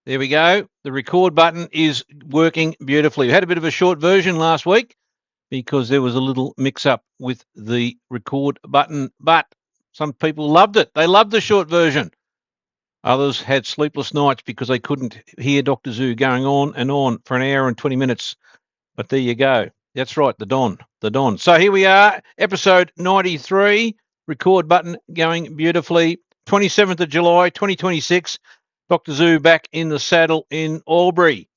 There we go. The record button is working beautifully. We had a bit of a short version last week because there was a little mix-up with the record button, but some people loved it. They loved the short version. Others had sleepless nights because they couldn't hear Dr. Zoo going on and on for an hour and 20 minutes. But there you go. That's right, the Don. So here we are, episode 93, record button going beautifully. 27th of July, 2026. Dr. Zoo back in the saddle in Albury.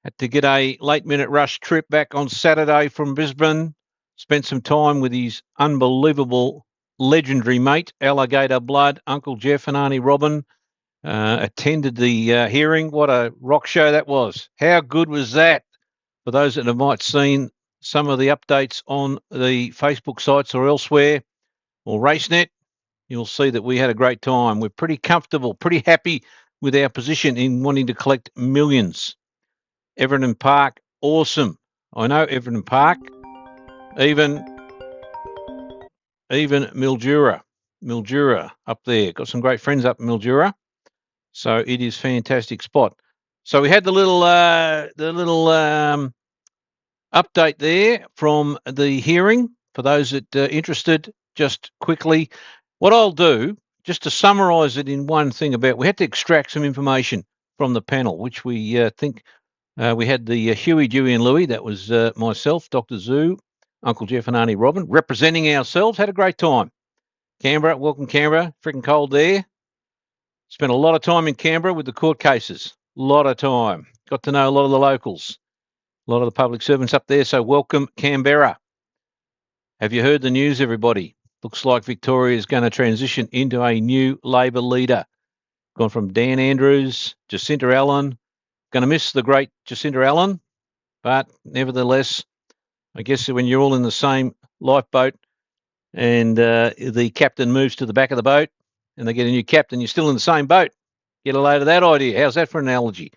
Had to get a late-minute rush trip back on Saturday from Brisbane. Spent some time with his unbelievable, legendary mate, Alligator Blood, Uncle Jeff and Auntie Robin. Attended the hearing. What a rock show that was. How good was that? For those that have might seen some of the updates on the Facebook sites or elsewhere, or RaceNet, you'll see that we had a great time. We're pretty comfortable, pretty happy with our position in wanting to collect millions. Everton Park, awesome. I know Everton Park, even Mildura up there. Got some great friends up in Mildura, so it is a fantastic spot. So we had the little update there from the hearing. For those that are interested, just quickly, what I'll do, just to summarise it in one thing about, we had to extract some information from the panel, which we think we had the Huey, Dewey and Louie. That was myself, Dr. Zoo, Uncle Jeff and Auntie Robin, representing ourselves. Had a great time. Canberra, welcome Canberra. Freaking cold there. Spent a lot of time in Canberra with the court cases. A lot of time. Got to know a lot of the locals. A lot of the public servants up there, so welcome Canberra. Have you heard the news, everybody? Looks like Victoria is going to transition into a new Labor leader. Gone from Dan Andrews, Jacinta Allen. Going to miss the great Jacinta Allen, but nevertheless, I guess when you're all in the same lifeboat and the captain moves to the back of the boat and they get a new captain, you're still in the same boat. Get a load of that idea. How's that for an analogy?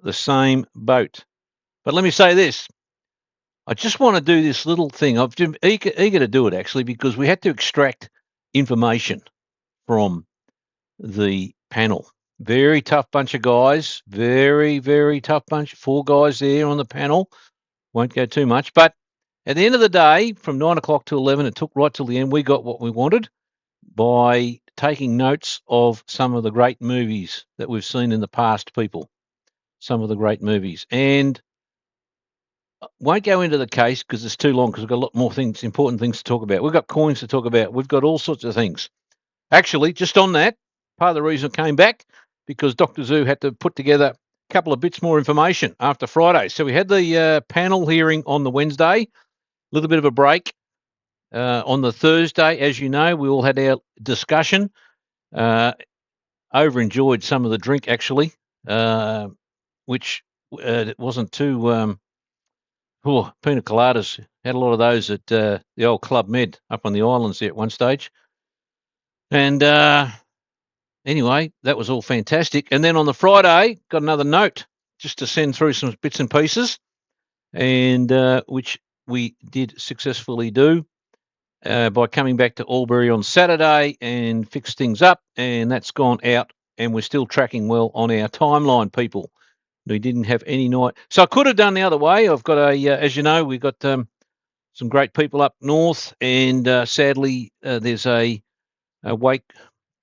The same boat. But let me say this. I just want to do this little thing. I've been eager to do it, actually, because we had to extract information from the panel. Very tough bunch of guys. Very, very tough bunch. 4 guys there on the panel. Won't go too much. But at the end of the day, from 9 o'clock to 11, it took right till the end. We got what we wanted by taking notes of some of the great movies that we've seen in the past, people. Some of the great movies. And won't go into the case because it's too long, because we've got a lot more things, important things to talk about. We've got coins to talk about. We've got all sorts of things. Actually, just on that, part of the reason I came back, because Dr. Zoo had to put together a couple of bits more information after Friday. So we had the panel hearing on the Wednesday, a little bit of a break. On the Thursday, as you know, we all had our discussion. Over-enjoyed some of the drink, actually, which it wasn't too... pina coladas. Had a lot of those at the old Club Med up on the islands there at one stage. And anyway, that was all fantastic. And then on the Friday, got another note just to send through some bits and pieces, and which we did successfully do by coming back to Albury on Saturday and fixed things up. And that's gone out, and we're still tracking well on our timeline, people. We didn't have any night. So I could have done the other way. I've got as you know, we've got some great people up north, and sadly, there's a wake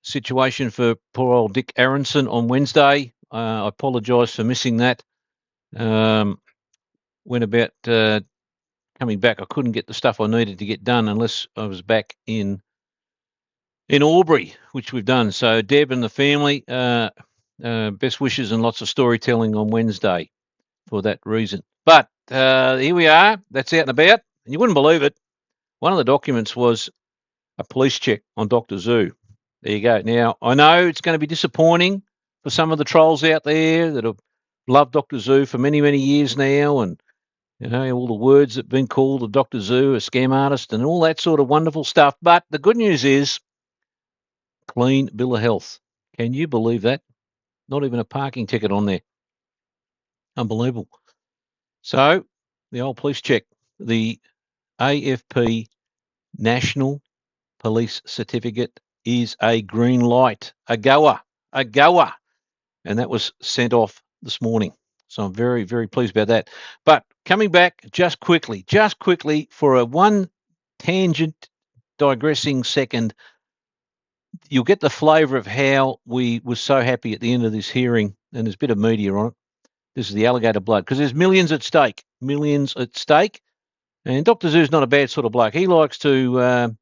situation for poor old Dick Aronson on Wednesday. I apologise for missing that. When about coming back, I couldn't get the stuff I needed to get done unless I was back in Albury, which we've done. So Deb and the family, best wishes and lots of storytelling on Wednesday for that reason. But here we are. That's out and about. And you wouldn't believe it. One of the documents was a police check on Dr. Zoo. There you go. Now, I know it's going to be disappointing for some of the trolls out there that have loved Dr. Zoo for many, many years now, and all the words that have been called of Dr. Zoo, a scam artist, and all that sort of wonderful stuff. But the good news is, clean bill of health. Can you believe that? Not even a parking ticket on there. Unbelievable. So, the old police check, the AFP National Police Certificate is a green light, a goer. and that was sent off this morning. So I'm very, very pleased about that. But coming back just quickly for a one tangent digressing second, you'll get the flavour of how we were so happy at the end of this hearing, and there's a bit of media on it. This is the alligator blood, because there's millions at stake. And Dr. Zoo's not a bad sort of bloke. He likes to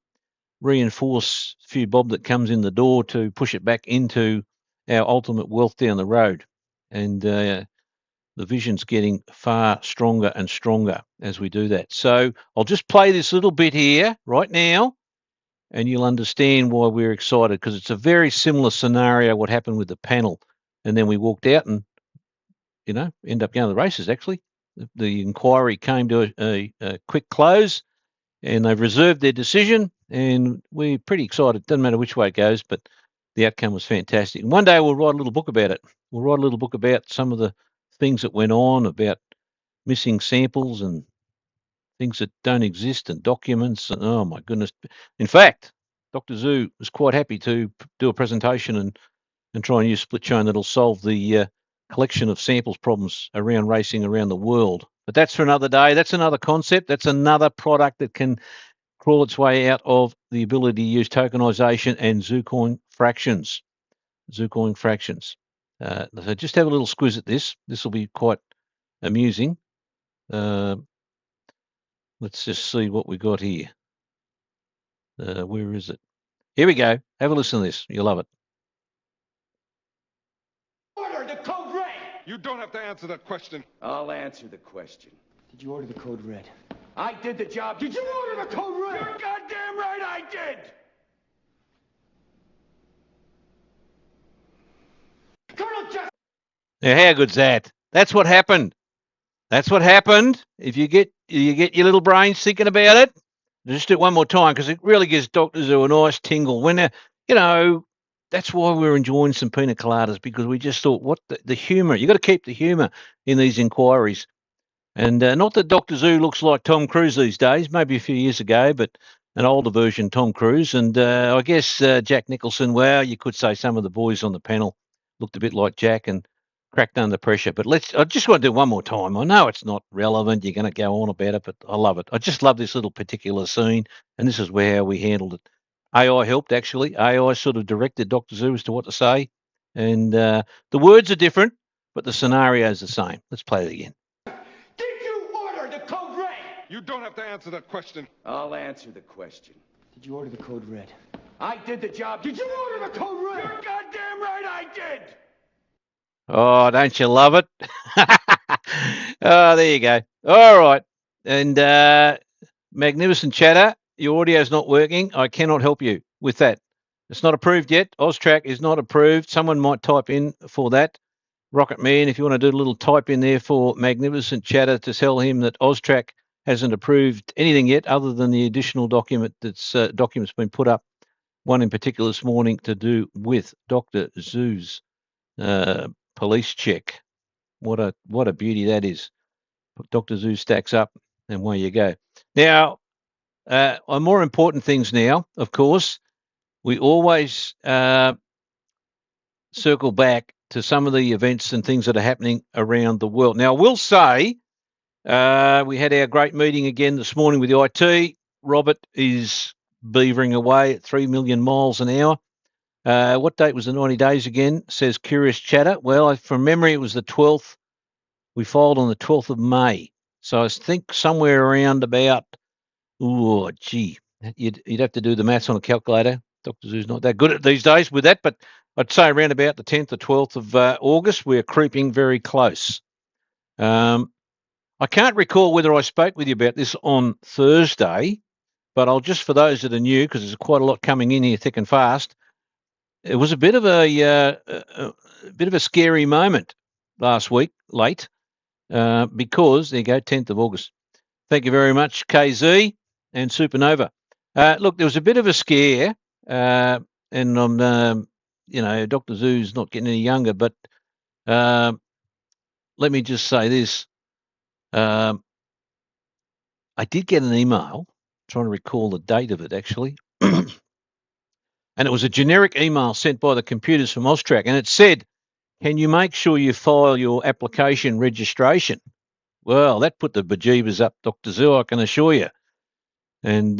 reinforce a few bob that comes in the door to push it back into our ultimate wealth down the road. And the vision's getting far stronger and stronger as we do that. So I'll just play this little bit here right now, and you'll understand why we're excited, because it's a very similar scenario what happened with the panel. And then we walked out and, end up going to the races, actually. The inquiry came to a quick close, and they've reserved their decision, and we're pretty excited. Doesn't matter which way it goes, but the outcome was fantastic. And one day we'll write a little book about it. We'll write a little book about some of the things that went on, about missing samples and things that don't exist, and documents, and oh my goodness. In fact, Dr. Zoo was quite happy to do a presentation and try and use split chain that'll solve the collection of samples problems around racing around the world. But that's for another day. That's another concept. That's another product that can crawl its way out of the ability to use tokenization and Zoocoin fractions. So just have a little squiz at this. This will be quite amusing. Let's just see what we got here. Where is it? Here we go. Have a listen to this. You'll love it. Order the code red. You don't have to answer that question. I'll answer the question. Did you order the code red? I did the job. Did you order the code red? You're goddamn right I did. Colonel Jeff. Now, how good's that? That's what happened. That's what happened. If you get your little brains thinking about it, just do it one more time, because it really gives Dr. Zoo a nice tingle. When that's why we're enjoying some pina coladas, because we just thought, what the humour? You got to keep the humour in these inquiries. And not that Dr. Zoo looks like Tom Cruise these days, maybe a few years ago, but an older version Tom Cruise. And I guess Jack Nicholson, well, you could say some of the boys on the panel looked a bit like Jack and cracked under pressure. But I just want to do one more time. I know it's not relevant. You're going to go on about it, but I love it. I just love this little particular scene, and this is how we handled it. AI helped, actually. AI sort of directed Dr. Zoo as to what to say. And the words are different, but the scenario is the same. Let's play it again. Did you order the code red? You don't have to answer that question. I'll answer the question. Did you order the code red? I did the job. Did you order the code red? You're goddamn right I did. Oh, don't you love it? Oh, there you go. All right. And magnificent chatter. Your audio's not working. I cannot help you with that. It's not approved yet. AUSTRAC is not approved. Someone might type in for that. Rocket Man, if you want to do a little type in there for magnificent chatter to tell him that AUSTRAC hasn't approved anything yet, other than the additional document documents been put up. One in particular this morning to do with Dr. Zoo's police check. What a beauty that is. Dr. Zoo stacks up, and away you go. Now, on more important things now, of course, we always circle back to some of the events and things that are happening around the world. Now, I will say we had our great meeting again this morning with the IT. Robert is beavering away at 3 million miles an hour. What date was the 90 days again? Says Curious Chatter. Well, from memory, it was the 12th. We filed on the 12th of May. So I think somewhere around about, you'd have to do the maths on a calculator. Dr. Zoo's not that good at these days with that, but I'd say around about the 10th or 12th of August, we're creeping very close. I can't recall whether I spoke with you about this on Thursday, but I'll just, for those that are new, because there's quite a lot coming in here thick and fast, it was a bit of a scary moment last week, late, because there you go, 10th of August. Thank you very much, KZ and Supernova. Look, there was a bit of a scare, and I'm, Dr. Zoo's not getting any younger, but let me just say this. I did get an email, trying to recall the date of it actually, and it was a generic email sent by the computers from AUSTRAC, and it said, can you make sure you file your application registration? Well, that put the bejeebers up, Dr. Zoo, I can assure you. And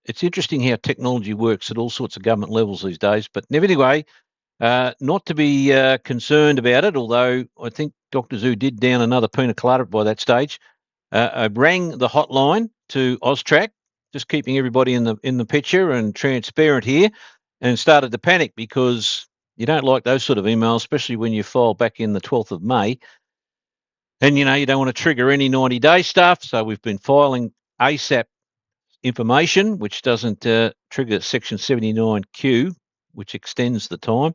it's interesting how technology works at all sorts of government levels these days. But anyway, not to be concerned about it, although I think Dr. Zoo did down another pina colada by that stage. I rang the hotline to AUSTRAC, just keeping everybody in the picture and transparent here, and started to panic because you don't like those sort of emails, especially when you file back in the 12th of May. And, you don't want to trigger any 90-day stuff. So we've been filing ASAP information, which doesn't trigger Section 79Q, which extends the time.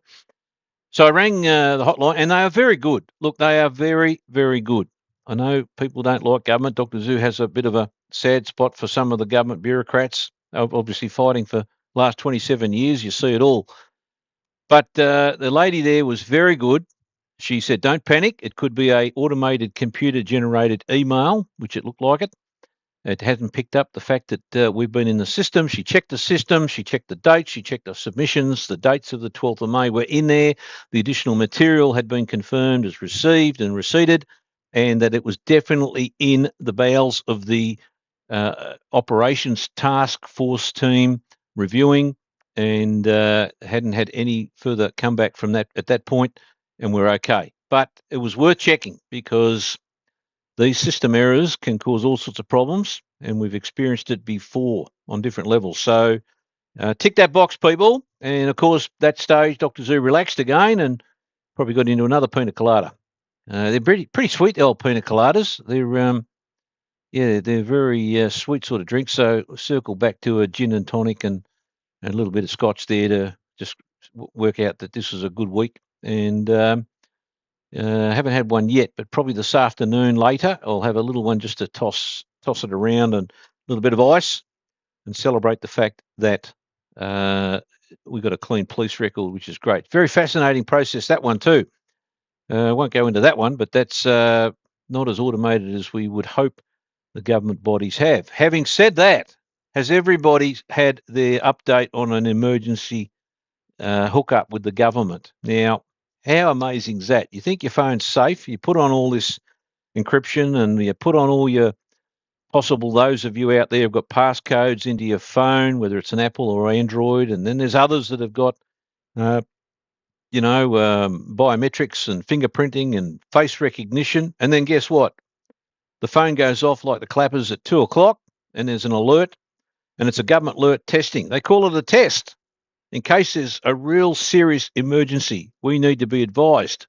So I rang the hotline, and they are very good. Look, they are very, very good. I know people don't like government. Dr. Zoo has a bit of a sad spot for some of the government bureaucrats, obviously fighting for the last 27 years. You see it all. But the lady there was very good. She said, don't panic. It could be a automated computer-generated email, which it looked like it. It hasn't picked up the fact that we've been in the system. She checked the system. She checked the dates. She checked the submissions. The dates of the 12th of May were in there. The additional material had been confirmed as received and receipted, and that it was definitely in the bowels of the operations task force team reviewing, and hadn't had any further comeback from that at that point, and we're okay. But it was worth checking because these system errors can cause all sorts of problems, and we've experienced it before on different levels. So tick that box, people. And, of course, that stage, Dr. Zoo relaxed again and probably got into another pina colada. They're pretty sweet, the old pina coladas. They're very sweet sort of drinks. So circle back to a gin and tonic and a little bit of scotch there to just work out that this was a good week. And haven't had one yet, but probably this afternoon later, I'll have a little one just to toss it around and a little bit of ice and celebrate the fact that we've got a clean police record, which is great. Very fascinating process, that one too. I won't go into that one, but that's not as automated as we would hope the government bodies have. Having said that, has everybody had their update on an emergency hookup with the government? Now, how amazing is that? You think your phone's safe, you put on all this encryption and you put on all your possible, those of you out there who've got passcodes into your phone, whether it's an Apple or Android, and then there's others that have got, biometrics and fingerprinting and face recognition. And then guess what? The phone goes off like the clappers at 2 o'clock and there's an alert, and it's a government alert testing. They call it a test. In case there's a real serious emergency, we need to be advised.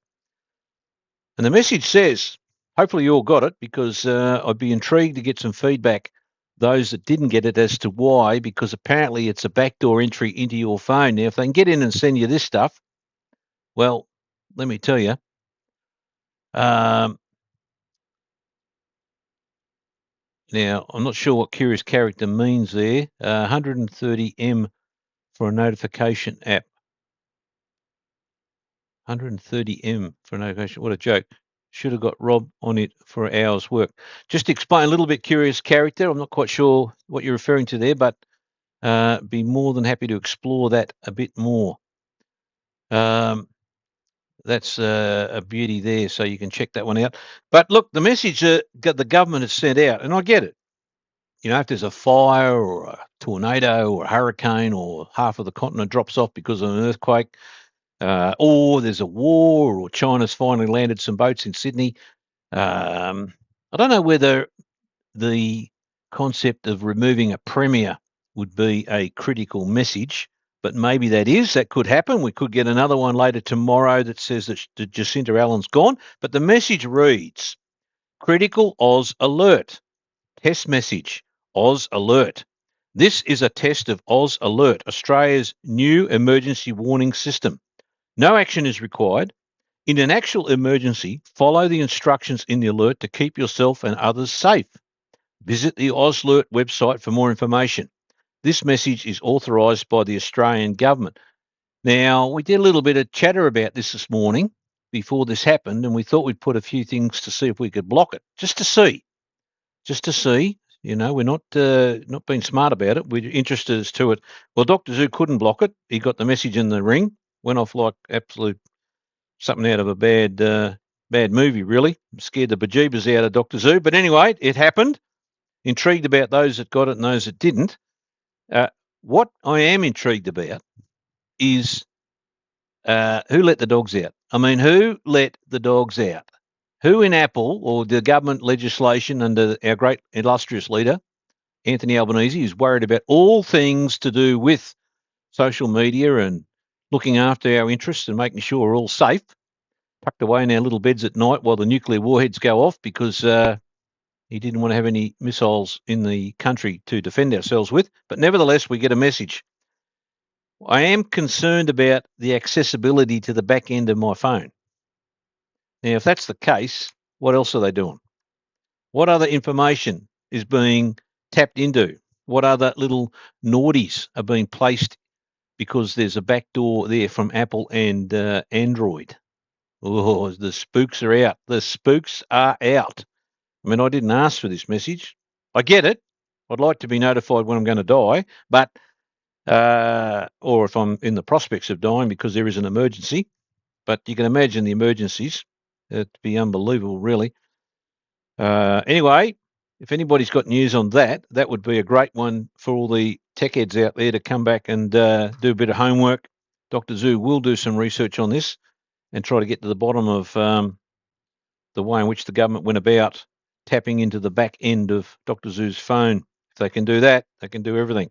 And the message says, hopefully you all got it, because I'd be intrigued to get some feedback, those that didn't get it, as to why, because apparently it's a backdoor entry into your phone. Now, if they can get in and send you this stuff, well, let me tell you, now, I'm not sure what curious character means there. 130M for a notification app. 130M for a notification. What a joke. Should have got Rob on it for an hour's work. Just to explain a little bit curious character. I'm not quite sure what you're referring to there, but be more than happy to explore that a bit more. That's a beauty there, so you can check that one out. But look, the message that the government has sent out, and I get it. If there's a fire or a tornado or a hurricane or half of the continent drops off because of an earthquake, or there's a war, or China's finally landed some boats in Sydney. I don't know whether the concept of removing a premier would be a critical message, but maybe that could happen. We could get another one later tomorrow that says that Jacinta Allen's gone, but the message reads, critical Oz alert, test message, Oz alert. This is a test of Oz alert, Australia's new emergency warning system. No action is required. In an actual emergency, follow the instructions in the alert to keep yourself and others safe. Visit the AusAlert website for more information. This message is authorised by the Australian government. Now, we did a little bit of chatter about this morning before this happened, and we thought we'd put a few things to see if we could block it, just to see. We're not being smart about it. We're interested as to it. Well, Dr. Zoo couldn't block it. He got the message in the ring, went off like absolute something out of a bad movie, really. Scared the bejeebers out of Dr. Zoo. But anyway, it happened. Intrigued about those that got it and those that didn't. What I am intrigued about is who let the dogs out? I mean, who let the dogs out? Who in Apple or the government legislation under our great illustrious leader, Anthony Albanese, is worried about all things to do with social media and looking after our interests and making sure we're all safe, tucked away in our little beds at night while the nuclear warheads go off because he didn't want to have any missiles in the country to defend ourselves with. But nevertheless, we get a message. I am concerned about the accessibility to the back end of my phone. Now, if that's the case, what else are they doing? What other information is being tapped into? What other little naughties are being placed because there's a backdoor there from Apple and Android? Oh, the spooks are out. The spooks are out. I mean, I didn't ask for this message. I get it. I'd like to be notified when I'm going to die, but or if I'm in the prospects of dying because there is an emergency. But you can imagine the emergencies. It'd be unbelievable, really. Anyway, if anybody's got news on that, that would be a great one for all the tech heads out there to come back and do a bit of homework. Dr. Zoo will do some research on this and try to get to the bottom of the way in which the government went about tapping into the back end of Dr. Zoo's phone. If they can do that, they can do everything.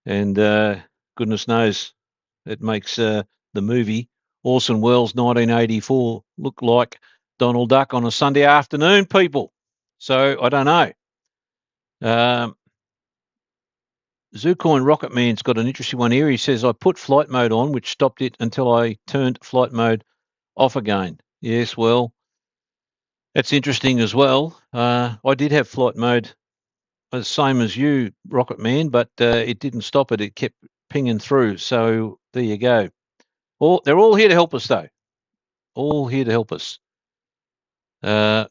And goodness knows, it makes the movie Orson Welles' 1984 look like Donald Duck on a Sunday afternoon, people. So I don't know. Zoocoin Rocket Man's got an interesting one here. He says, I put flight mode on, which stopped it until I turned flight mode off again. Yes, well, that's interesting as well. I did have flight mode, the same as you, Rocket Man, but it didn't stop it. It kept pinging through. So there you go. They're all here to help us, though. All here to help us. I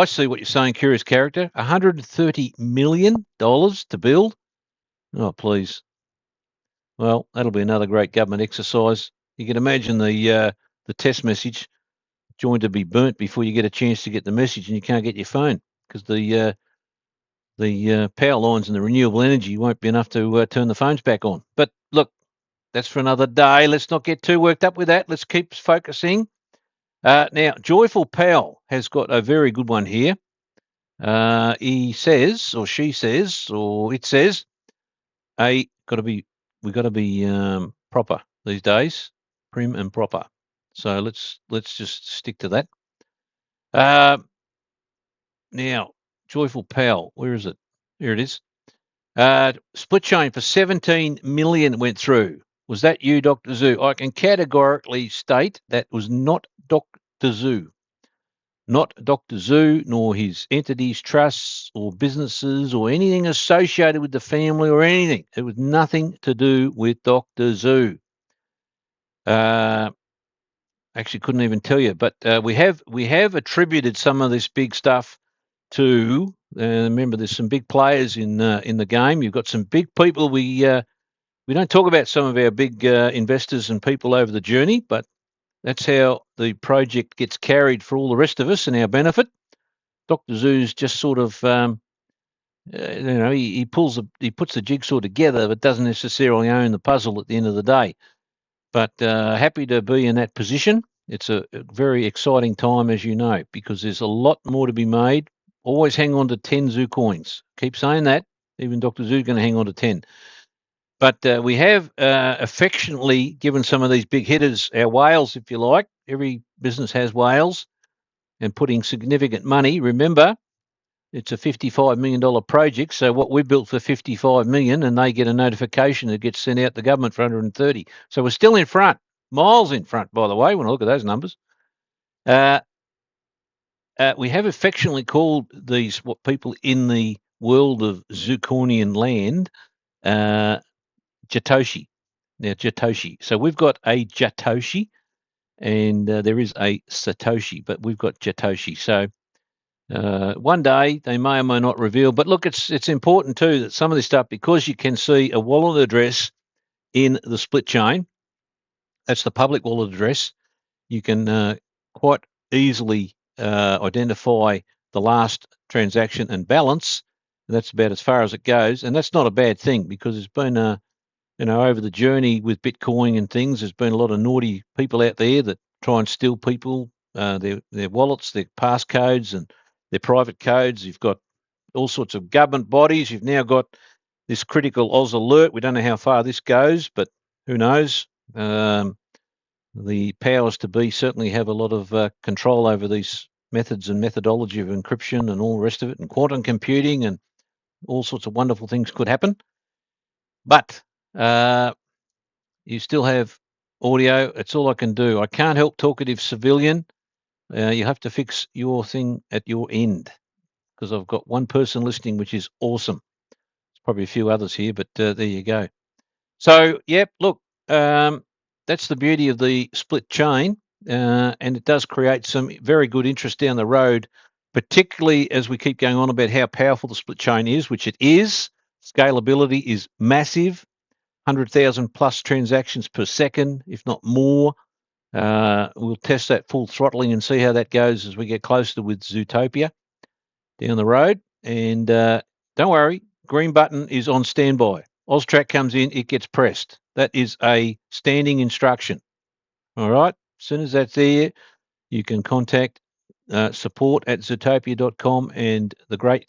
see what you're saying, Curious Character. $130 million to build? Oh, please. Well, that'll be another great government exercise. You can imagine the test message joined to be burnt before you get a chance to get the message and you can't get your phone because the power lines and the renewable energy won't be enough to turn the phones back on. But look, that's for another day. Let's not get too worked up with that. Let's keep focusing. Now, Joyful Pal has got a very good one here. He says, or she says, or it says, we got to be proper these days, prim and proper. So let's just stick to that. Now, Joyful Pal, where is it? Here it is. Split chain for 17 million went through. Was that you, Dr. Zoo? I can categorically state that was not Dr. Zoo. Not Dr. Zoo, nor his entities, trusts, or businesses, or anything associated with the family or anything. It was nothing to do with Dr. Zoo. Actually, couldn't even tell you, but we have attributed some of this big stuff to. Remember, there's some big players in the game. You've got some big people. We don't talk about some of our big investors and people over the journey, but that's how the project gets carried for all the rest of us and our benefit. Dr. Zoo's just sort of, he puts the jigsaw together, but doesn't necessarily own the puzzle at the end of the day. But happy to be in that position. It's a very exciting time, as you know, because there's a lot more to be made. Always hang on to 10 Zoo coins. Keep saying that. Even Dr. Zoo's going to hang on to 10. But we have affectionately given some of these big hitters our whales, if you like. Every business has whales and putting significant money. Remember, it's a $55 million project. So what we built for $55 million and they get a notification that gets sent out to government for 130. So we're still in front, miles in front, by the way, when I look at those numbers. We have affectionately called these, what people in the world of Zoocornian land, Jatoshi. Now, Jatoshi. So we've got a Jatoshi and there is a Satoshi, but we've got Jatoshi. So one day they may or may not reveal. But look, it's important too that some of this stuff, because you can see a wallet address in the split chain, that's the public wallet address, you can quite easily identify the last transaction and balance. That's about as far as it goes, and that's not a bad thing because there's been over the journey with Bitcoin and things, there's been a lot of naughty people out there that try and steal people, their wallets, their passcodes, and their private codes. You've got all sorts of government bodies. You've now got this critical Oz alert. We don't know how far this goes, but who knows? The powers to be certainly have a lot of control over these methods and methodology of encryption and all the rest of it, and quantum computing, and all sorts of wonderful things could happen. But you still have audio. It's all I can do. I can't help talkative civilian. You have to fix your thing at your end because I've got one person listening, which is awesome. There's probably a few others here, but there you go. So, yep, look, that's the beauty of the split chain, and it does create some very good interest down the road, particularly as we keep going on about how powerful the split chain is, which it is. Scalability is massive, 100,000 plus transactions per second, if not more. We'll test that full throttling and see how that goes as we get closer with Zutopia down the road. And don't worry, green button is on standby. AUSTRAC comes in, it gets pressed. That is a standing instruction. All right. As soon as that's there, you can contact support@zutopia.com, and the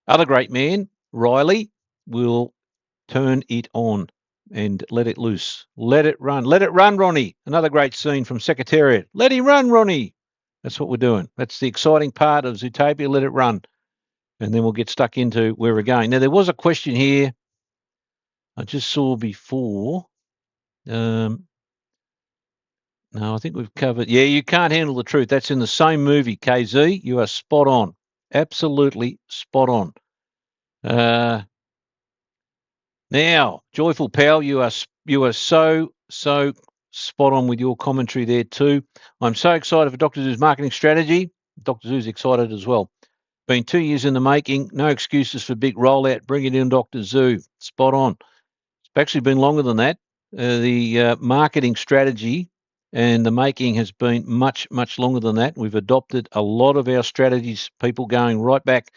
other great man, Riley, will turn it on and let it loose. Let it run. Let it run, Ronnie. Another great scene from Secretariat. Let him run, Ronnie. That's what we're doing. That's the exciting part of Zutopia. Let it run. And then we'll get stuck into where we're going. Now, there was a question here I just saw before. No, I think we've covered. Yeah, you can't handle the truth. That's in the same movie, KZ. You are spot on. Absolutely spot on. Now, Joyful Pal, you are so spot on with your commentary there too. I'm so excited for Dr. Zoo's marketing strategy. Dr. Zoo's excited as well. Been 2 years in the making. No excuses for big rollout. Bring it in, Dr. Zoo. Spot on. It's actually been longer than that. The marketing strategy and the making has been much, much longer than that. We've adopted a lot of our strategies, people going right back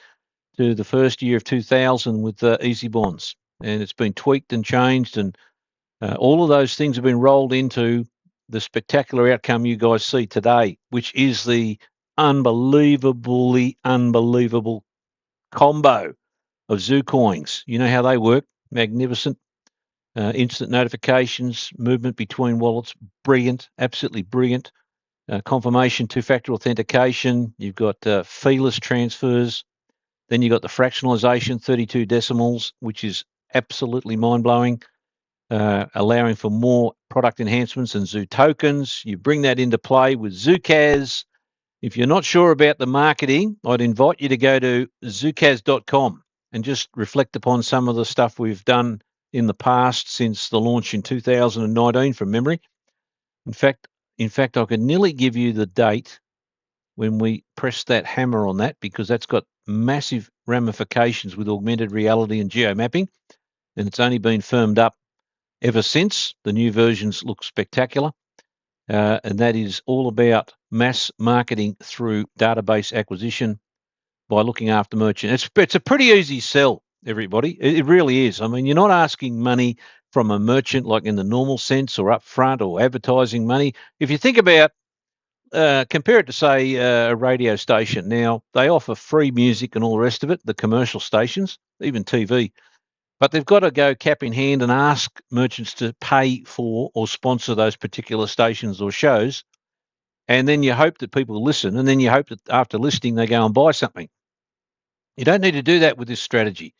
to the first year of 2000 with Easy Bonds. And it's been tweaked and changed, and all of those things have been rolled into the spectacular outcome you guys see today, which is the unbelievable combo of Zoo coins. You know how they work. Magnificent. Instant notifications, movement between wallets, brilliant, absolutely brilliant. Confirmation, two-factor authentication. You've got feeless transfers. Then you've got the fractionalization, 32 decimals, which is absolutely mind-blowing, allowing for more product enhancements and Zoo tokens. You bring that into play with ZooCaz. If you're not sure about the marketing, I'd invite you to go to zoocaz.com and just reflect upon some of the stuff we've done in the past since the launch in 2019 from memory. In fact, I could nearly give you the date when we press that hammer on that, because that's got massive ramifications with augmented reality and geomapping, and it's only been firmed up ever since. The new versions look spectacular, and that is all about mass marketing through database acquisition by looking after merchants. It's a pretty easy sell, everybody. It really is. I mean, you're not asking money from a merchant like in the normal sense or upfront or advertising money. If you think about compare it to, say, a radio station. Now, they offer free music and all the rest of it, the commercial stations, even TV, but they've got to go cap in hand and ask merchants to pay for or sponsor those particular stations or shows. And then you hope that people listen, and then you hope that after listening, they go and buy something. You don't need to do that with this strategy.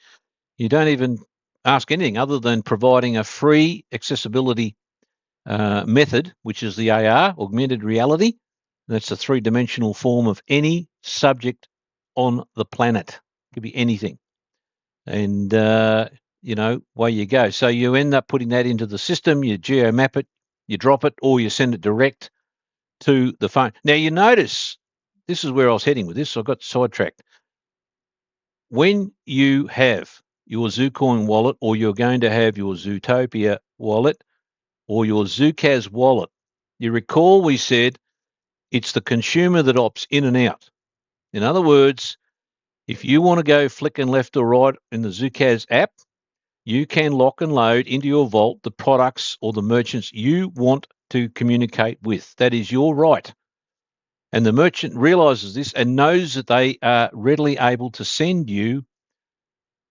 You don't even ask anything other than providing a free accessibility method, which is the AR, augmented reality. That's a three-dimensional form of any subject on the planet. It could be anything. And, away you go. So you end up putting that into the system, you geomap it, you drop it, or you send it direct to the phone. Now, you notice, this is where I was heading with this, so I got sidetracked. When you have your ZooCoin wallet, or you're going to have your Zutopia wallet, or your ZooCaz wallet, you recall we said It's the consumer that opts in and out. In other words, if you want to go flicking left or right in the ZUCAS app, you can lock and load into your vault the products or the merchants you want to communicate with. That is your right. And the merchant realizes this and knows that they are readily able to send you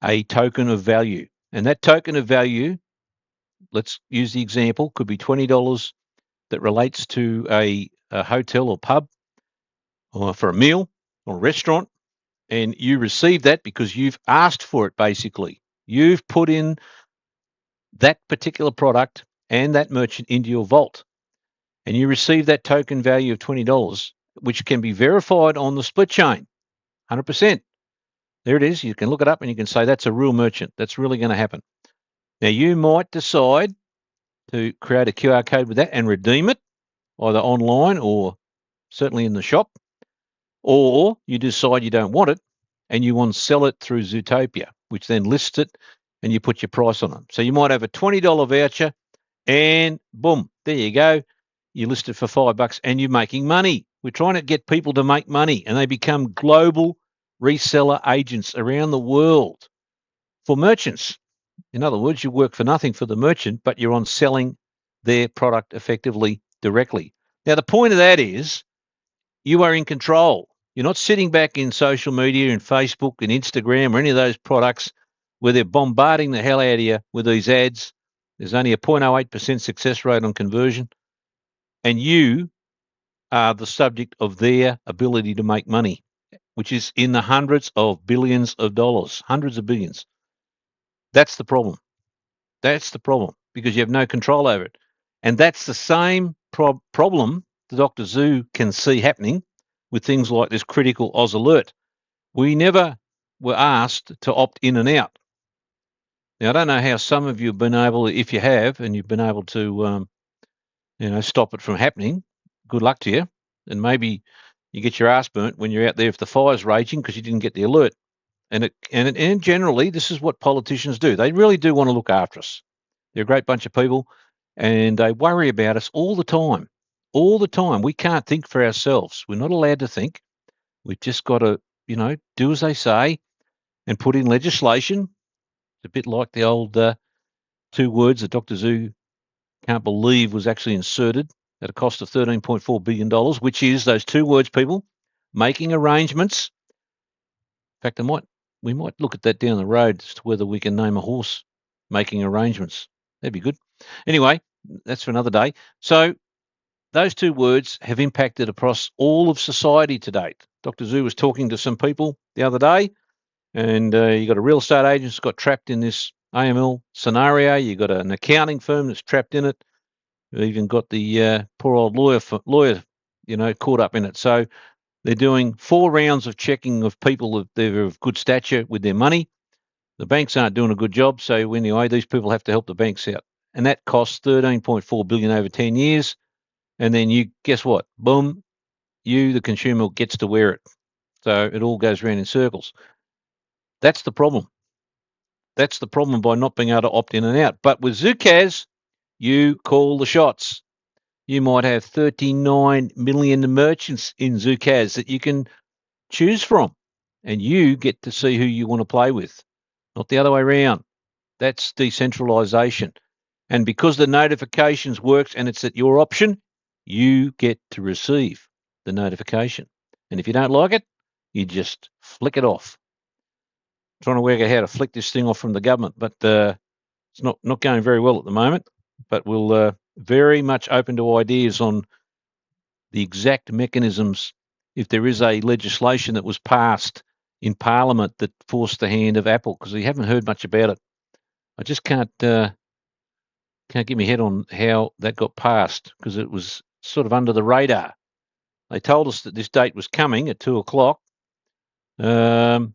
a token of value. And that token of value, let's use the example, could be $20 that relates to a hotel or pub or for a meal or a restaurant. And you receive that because you've asked for it, basically. You've put in that particular product and that merchant into your vault. And you receive that token value of $20, which can be verified on the split chain, 100%. There it is. You can look it up and you can say that's a real merchant. That's really going to happen. Now, you might decide to create a QR code with that and redeem it, either online or certainly in the shop, or you decide you don't want it and you want to sell it through Zutopia, which then lists it and you put your price on it. So you might have a $20 voucher and boom, there you go. You list it for $5 and you're making money. We're trying to get people to make money and they become global reseller agents around the world for merchants. In other words, you work for nothing for the merchant, but you're on selling their product effectively directly. Now, the point of that is you are in control. You're not sitting back in social media and Facebook and Instagram or any of those products where they're bombarding the hell out of you with these ads. There's only a 0.08% success rate on conversion. And you are the subject of their ability to make money, which is in the hundreds of billions of dollars, hundreds of billions. That's the problem. That's the problem because you have no control over it. And that's the same problem that Dr. Zoo can see happening with things like this critical Oz alert. We never were asked to opt in and out. Now, I don't know how some of you have been able, if you have, and you've been able to, stop it from happening. Good luck to you. And maybe you get your ass burnt when you're out there if the fire's raging because you didn't get the alert. And generally, this is what politicians do. They really do want to look after us. They're a great bunch of people, and they worry about us all the time. All the time. We can't think for ourselves. We're not allowed to think. We've just got to, do as they say and put in legislation. It's a bit like the old 2 words that Dr. Zoo can't believe was actually inserted at a cost of $13.4 billion, which is those 2 words, people, making arrangements. In fact, we might look at that down the road as to whether we can name a horse making arrangements. That'd be good. Anyway, that's for another day. So those 2 words have impacted across all of society to date. Dr. Zoo was talking to some people the other day, and you got a real estate agent who's got trapped in this AML scenario. You got an accounting firm that's trapped in it. You've even got the poor old lawyer, caught up in it. So they're doing 4 rounds of checking of people that are of good stature with their money. The banks aren't doing a good job, so anyway, these people have to help the banks out. And that costs $13.4 billion over 10 years. And then you, guess what? Boom, the consumer, gets to wear it. So it all goes around in circles. That's the problem. That's the problem by not being able to opt in and out. But with ZUCAS, you call the shots. You might have 39 million merchants in ZUCAS that you can choose from, and you get to see who you want to play with, not the other way around. That's decentralization. And because the notifications works and it's at your option, you get to receive the notification. And if you don't like it, you just flick it off. I'm trying to work out how to flick this thing off from the government, but it's not going very well at the moment. But we'll very much open to ideas on the exact mechanisms if there is a legislation that was passed in Parliament that forced the hand of Apple, because we haven't heard much about it. I just can't get my head on how that got passed because it was sort of under the radar. They told us that this date was coming at 2 o'clock. Anyway,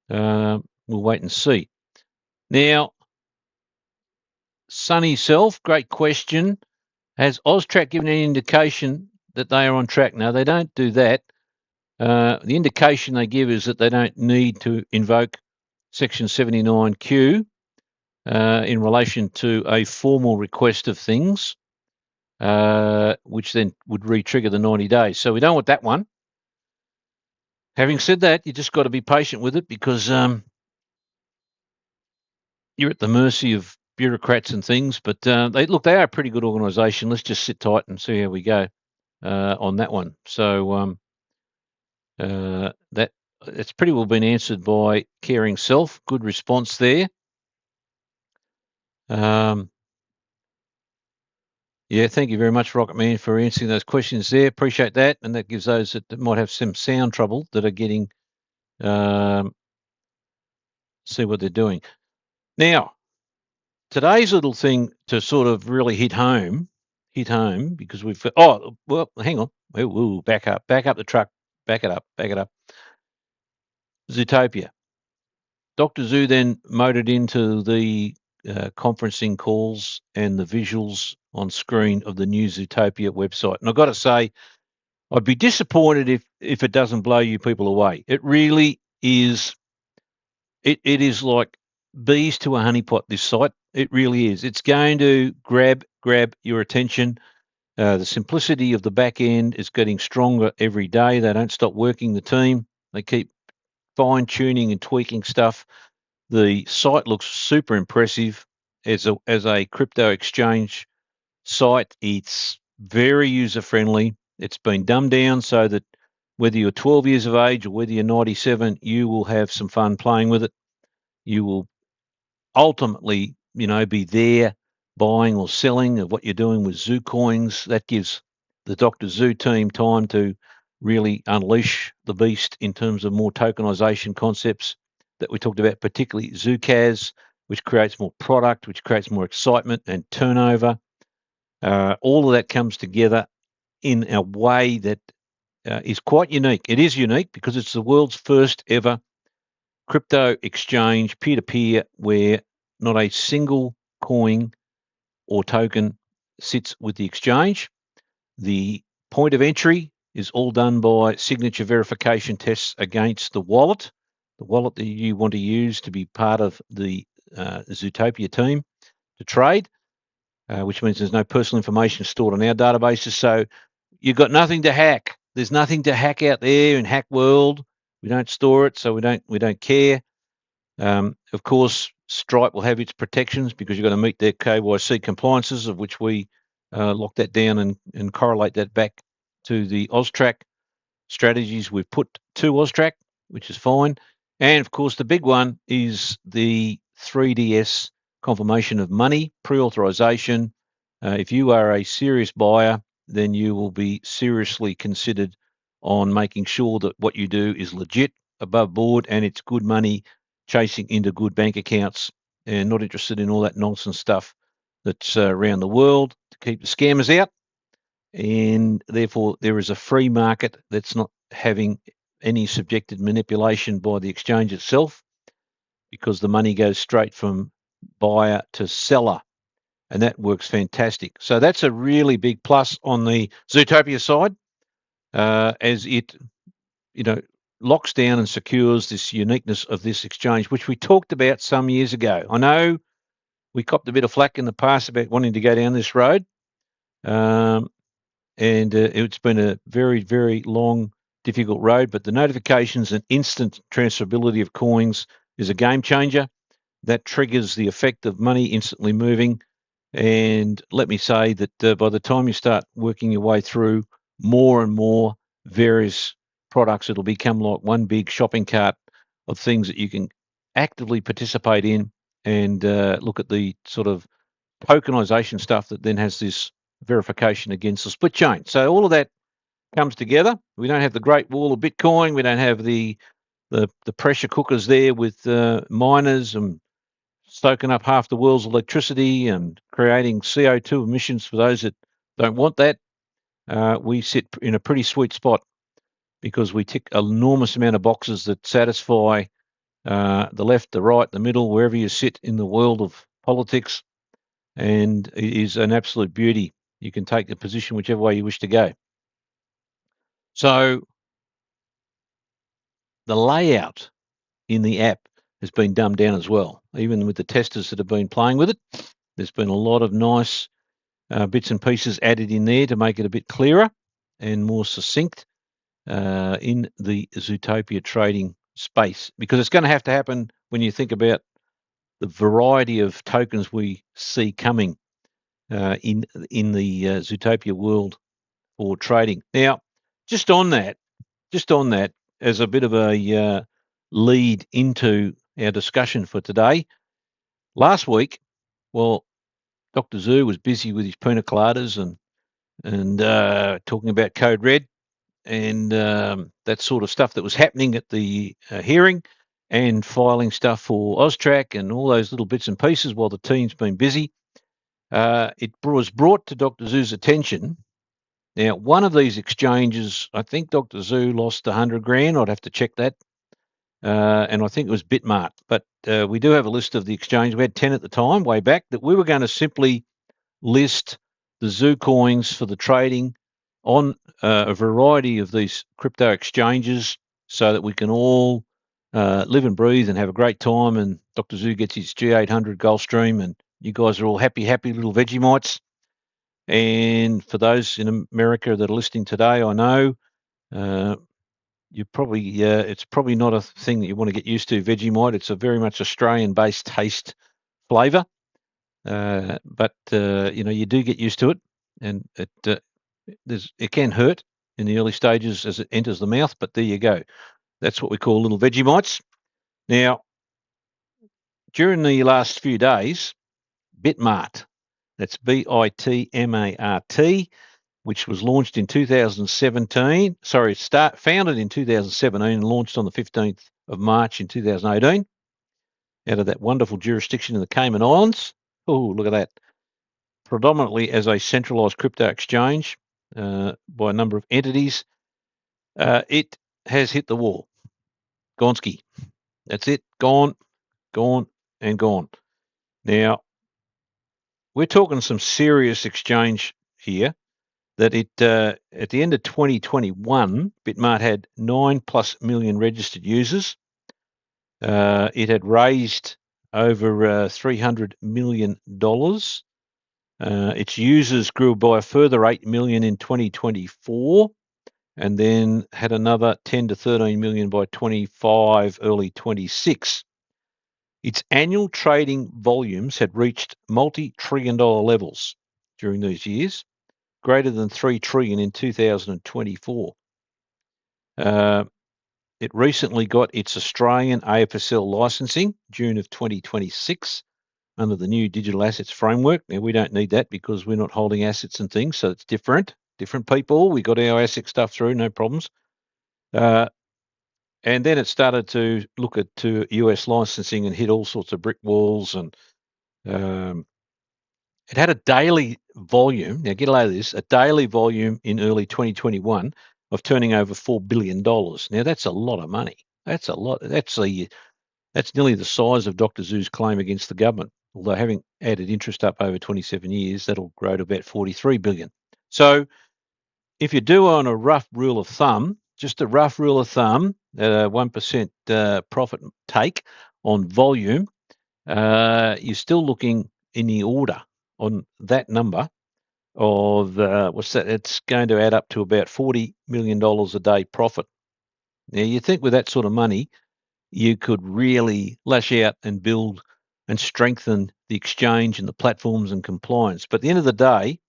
we'll wait and see. Now, Sunny Self, great question. Has AUSTRAC given any indication that they are on track? No, they don't do that. The indication they give is that they don't need to invoke Section 79Q in relation to a formal request of things. which then would re-trigger the 90 days. So we don't want that one. Having said that, you just got to be patient with it because you're at the mercy of bureaucrats and things. But they are a pretty good organisation. Let's just sit tight and see how we go on that one. So it's pretty well been answered by Caring Self. Good response there. Yeah, thank you very much, Rocket Man, for answering those questions there. Appreciate that. And that gives those that might have some sound trouble that are getting, see what they're doing. Now, today's little thing to sort of really hit home, because we've, hang on. Ooh, back up the truck. Back it up. Zutopia. Dr. Zoo then motored into the conferencing calls and the visuals on screen of the new Zutopia website. And I've got to say, I'd be disappointed if it doesn't blow you people away. It really is. It is like bees to a honeypot, this site. It really is. It's going to grab your attention. The simplicity of the back end is getting stronger every day. They don't stop working the team. They keep fine-tuning and tweaking stuff. The site looks super impressive as a crypto exchange site. It's very user-friendly. It's been dumbed down so that whether you're 12 years of age or whether you're 97, you will have some fun playing with it. You will ultimately, be there buying or selling of what you're doing with Zoo coins. That gives the Dr. Zoo team time to really unleash the beast in terms of more tokenization concepts that we talked about, particularly ZooCaz, which creates more product, which creates more excitement and turnover. All of that comes together in a way that is quite unique. It is unique because it's the world's first ever crypto exchange, peer-to-peer, where not a single coin or token sits with the exchange. The point of entry is all done by signature verification tests against the wallet that you want to use to be part of the Zutopia team to trade, which means there's no personal information stored on our databases. So you've got nothing to hack. There's nothing to hack out there in hack world. We don't store it, so we don't care. Of course, Stripe will have its protections because you've got to meet their KYC compliances, of which we lock that down and correlate that back to the AUSTRAC strategies we've put to AUSTRAC, which is fine. And of course, the big one is the 3DS confirmation of money pre-authorization. If you are a serious buyer, then you will be seriously considered on making sure that what you do is legit, above board, and it's good money chasing into good bank accounts, and not interested in all that nonsense stuff that's around the world to keep the scammers out. And therefore, there is a free market that's not having any subjected manipulation by the exchange itself, because the money goes straight from buyer to seller, and that works fantastic. So that's a really big plus on the Zutopia side, as it, locks down and secures this uniqueness of this exchange, which we talked about some years ago. I know we copped a bit of flack in the past about wanting to go down this road, and it's been a very, very long, difficult road, but the notifications and instant transferability of coins is a game changer. That triggers the effect of money instantly moving. And let me say that by the time you start working your way through more and more various products, it'll become like one big shopping cart of things that you can actively participate in, and look at the sort of tokenization stuff that then has this verification against the split chain. So all of that comes together. We don't have the Great Wall of Bitcoin. We don't have the pressure cookers there with miners and stoking up half the world's electricity and creating CO2 emissions for those that don't want that. We sit in a pretty sweet spot because we tick an enormous amount of boxes that satisfy the left, the right, the middle, wherever you sit in the world of politics, and it is an absolute beauty. You can take the position whichever way you wish to go. So the layout in the app has been dumbed down as well. Even with the testers that have been playing with it, there's been a lot of nice bits and pieces added in there to make it a bit clearer and more succinct in the Zutopia trading space, because it's going to happen when you think about the variety of tokens we see coming in the Zutopia world for trading. Now, just on that, as a bit of a lead into our discussion for today, last week, well, Dr. Zoo was busy with his pina coladas and talking about Code Red and that sort of stuff that was happening at the hearing, and filing stuff for AUSTRAC and all those little bits and pieces while the team's been busy. It was brought to Dr. Zoo's attention. Now, one of these exchanges, I think Dr. Zoo lost 100 grand. I'd have to check that. And I think it was BitMart. But we do have a list of the exchange. We had 10 at the time, way back, that we were going to simply list the Zoo coins for the trading on a variety of these crypto exchanges so that we can all live and breathe and have a great time. And Dr. Zoo gets his G800 Gulfstream, and you guys are all happy little Vegemites. And for those in America that are listening today, I know you probably it's probably not a thing that you want to get used to, Vegemite. It's a very much Australian-based taste flavour, but you do get used to it, and it can hurt in the early stages as it enters the mouth. But there you go. That's what we call little Vegemites. Now, during the last few days, BitMart, that's BITMART, which was launched in 2017. Founded in 2017 and launched on the 15th of March in 2018 out of that wonderful jurisdiction in the Cayman Islands. Oh, look at that. Predominantly as a centralized crypto exchange by a number of entities. It has hit the wall. Gonski. That's it. Gone, and gone. Now, we're talking some serious exchange here. That it at the end of 2021, BitMart had 9+ million registered users. It had raised over $300 million. Its users grew by a further 8 million in 2024, and then had another 10 to 13 million by 25, early 26. Its annual trading volumes had reached multi-trillion-dollar levels during these years, greater than 3 trillion in 2024. It recently got its Australian AFSL licensing, June of 2026, under the new digital assets framework. Now, we don't need that because we're not holding assets and things, so it's different people. We got our ASIC stuff through, no problems. And then it started to look at US licensing and hit all sorts of brick walls. And it had a daily volume. Now, get a load of this, a daily volume in early 2021 of turning over $4 billion. Now, that's a lot of money. That's a lot. That's nearly the size of Dr. Zoo's claim against the government. Although having added interest up over 27 years, that'll grow to about 43 billion. So if you do on a rough rule of thumb, just a rough rule of thumb, 1% profit take on volume, you're still looking in the order on that number of what's that? It's going to add up to about $40 million a day profit. Now, you think with that sort of money, you could really lash out and build and strengthen the exchange and the platforms and compliance. But at the end of the day,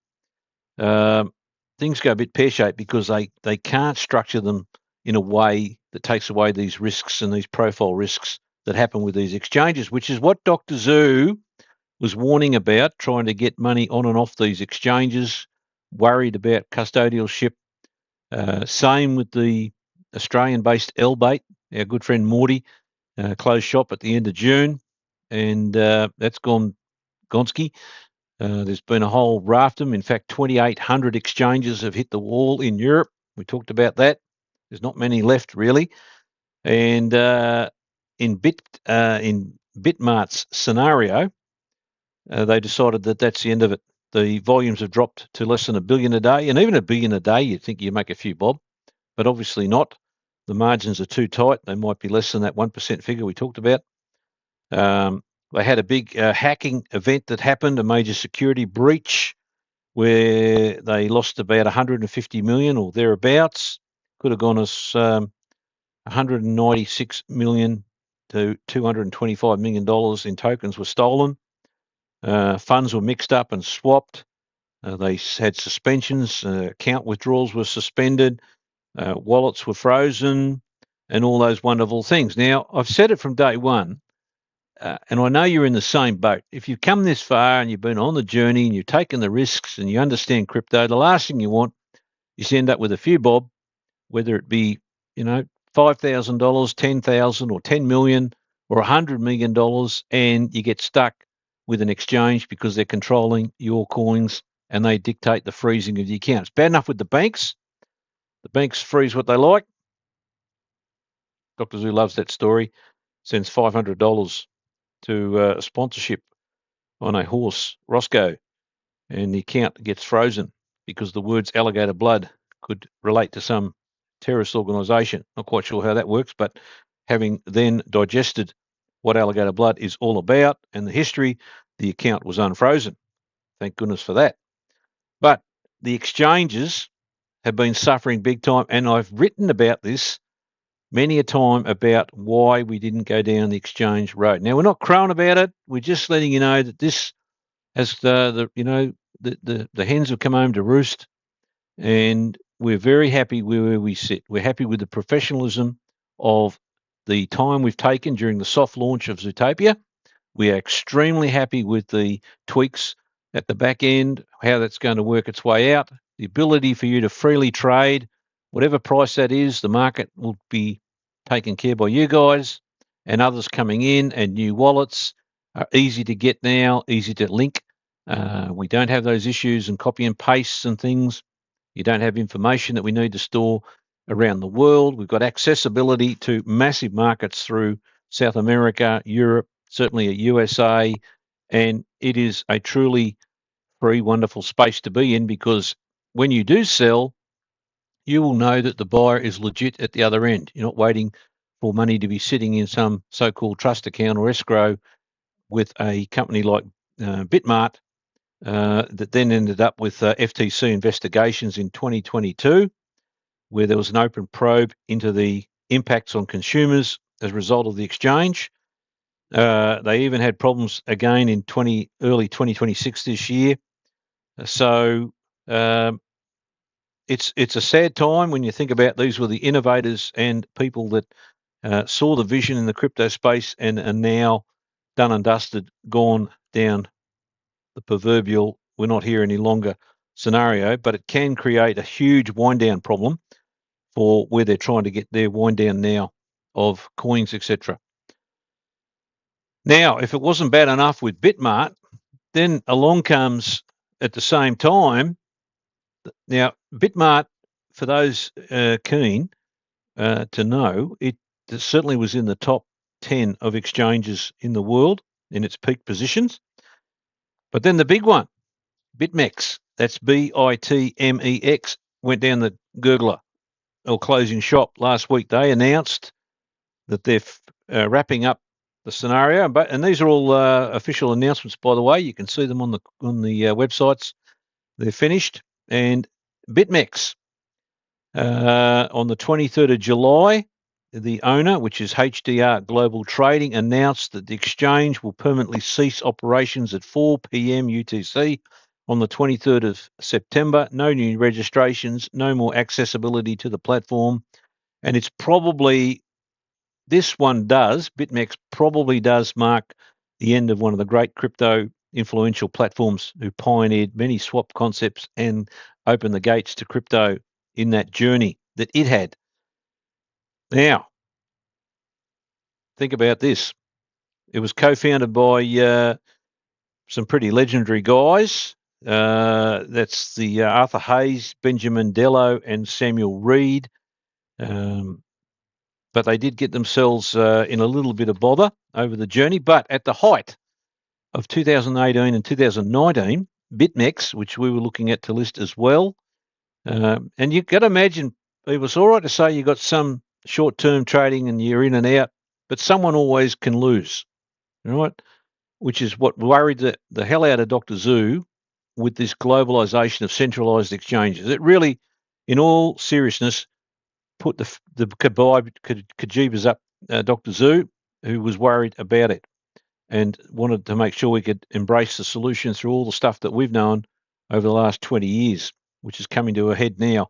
things go a bit pear-shaped because they can't structure them in a way that takes away these risks and these profile risks that happen with these exchanges, which is what Dr. Zoo was warning about, trying to get money on and off these exchanges, worried about custodialship. Same with the Australian-based Elbait, our good friend Morty, closed shop at the end of June, and that's gone Gonski. There's been a whole raft of them. In fact, 2,800 exchanges have hit the wall in Europe. We talked about that. There's not many left, really. And in BitMart's scenario, they decided that that's the end of it. The volumes have dropped to less than $1 billion a day, and even $1 billion a day, you'd think you make a few bob, but obviously not. The margins are too tight. They might be less than that 1% figure we talked about. They had a big hacking event that happened, a major security breach, where they lost about 150 million or thereabouts. Could have gone as 196 million to $225 million in tokens were stolen. Funds were mixed up and swapped. They had suspensions. Account withdrawals were suspended. Wallets were frozen, and all those wonderful things. Now, I've said it from day one, and I know you're in the same boat. If you've come this far and you've been on the journey and you've taken the risks and you understand crypto, the last thing you want is to end up with a few bob, whether it be, $5,000, $10,000 or 10 million or $100 million, and you get stuck with an exchange because they're controlling your coins and they dictate the freezing of the accounts. Bad enough with the banks. The banks freeze what they like. Dr. Zoo loves that story. Sends $500 to a sponsorship on a horse, Roscoe, and the account gets frozen because the words alligator blood could relate to some terrorist organisation. Not quite sure how that works, but having then digested what alligator blood is all about and the history, the account was unfrozen. Thank goodness for that. But the exchanges have been suffering big time, and I've written about this many a time about why we didn't go down the exchange road. Now, we're not crowing about it. We're just letting you know that this, as the hens have come home to roost, and we're very happy where we sit. We're happy with the professionalism of the time we've taken during the soft launch of Zutopia. We are extremely happy with the tweaks at the back end, how that's going to work its way out, the ability for you to freely trade, whatever price that is, the market will be taken care by you guys and others coming in, and new wallets are easy to get now, easy to link. We don't have those issues and copy and pastes and things. You don't have information that we need to store around the world. We've got accessibility to massive markets through South America, Europe, certainly a USA, and it is a truly free, wonderful space to be in, because when you do sell, you will know that the buyer is legit at the other end. You're not waiting for money to be sitting in some so-called trust account or escrow with a company like BitMart that then ended up with FTC investigations in 2022, where there was an open probe into the impacts on consumers as a result of the exchange. They even had problems again in early 2026 this year. So it's a sad time when you think about these were the innovators and people that saw the vision in the crypto space and are now done and dusted, gone down the proverbial we're not here any longer scenario. But it can create a huge wind down problem for where they're trying to get their wind down now of coins, etc. Now, if it wasn't bad enough with BitMart, then along comes at the same time. Now, BitMart, for those keen to know, it certainly was in the top 10 of exchanges in the world in its peak positions. But then the big one, BitMEX, that's BITMEX, went down the gurgler or closing shop last week. They announced that they're wrapping up the scenario, and these are all official announcements, by the way. You can see them on the websites. They're finished. And BitMEX, on the 23rd of July, the owner, which is HDR Global Trading, announced that the exchange will permanently cease operations at 4 p.m. UTC on the 23rd of September. No new registrations, no more accessibility to the platform. And it's probably, BitMEX probably does mark the end of one of the great crypto influential platforms who pioneered many swap concepts and opened the gates to crypto in that journey that it had. Now, think about this. It was co-founded by some pretty legendary guys. That's the Arthur Hayes, Benjamin Dello, and Samuel Reed. But they did get themselves in a little bit of bother over the journey. But at the height of 2018 and 2019, BitMEX, which we were looking at to list as well, and you've got to imagine, people, it's all right to say you've got some short-term trading and you're in and out, but someone always can lose, right? Which is what worried the hell out of Dr. Zoo with this globalization of centralized exchanges. It really, in all seriousness, put the kajibas up Dr. Zhu, who was worried about it and wanted to make sure we could embrace the solution through all the stuff that we've known over the last 20 years, which is coming to a head now.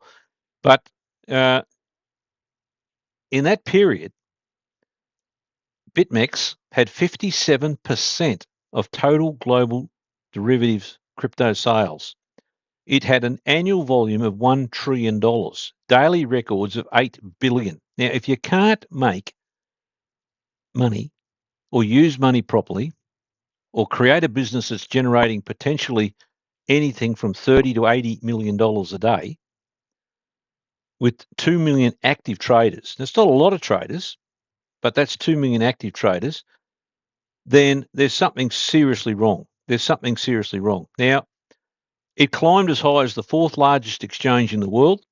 But in that period, BitMEX had 57% of total global derivatives crypto sales. It had an annual volume of $1 trillion, daily records of 8 billion. Now, if you can't make money or use money properly or create a business that's generating potentially anything from $30 to $80 million a day with 2 million active traders, that's not a lot of traders, but that's 2 million active traders, then there's something seriously wrong. There's something seriously wrong. Now, it climbed as high as the fourth largest exchange in the world,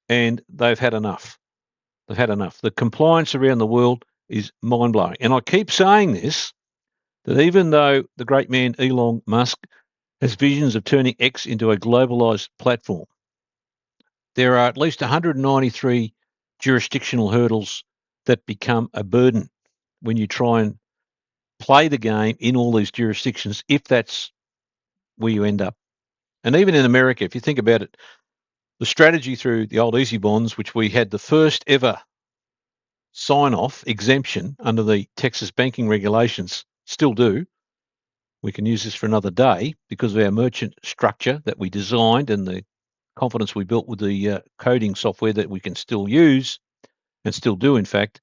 and they've had enough. They've had enough. The compliance around the world is mind-blowing. And I keep saying this, that even though the great man Elon Musk has visions of turning X into a globalized platform, there are at least 193 jurisdictional hurdles that become a burden when you try and play the game in all these jurisdictions, if that's where you end up. And even in America, if you think about it, the strategy through the old easy bonds, which we had the first ever sign-off exemption under the Texas banking regulations, still do. We can use this for another day because of our merchant structure that we designed and the confidence we built with the coding software that we can still use and still do, in fact,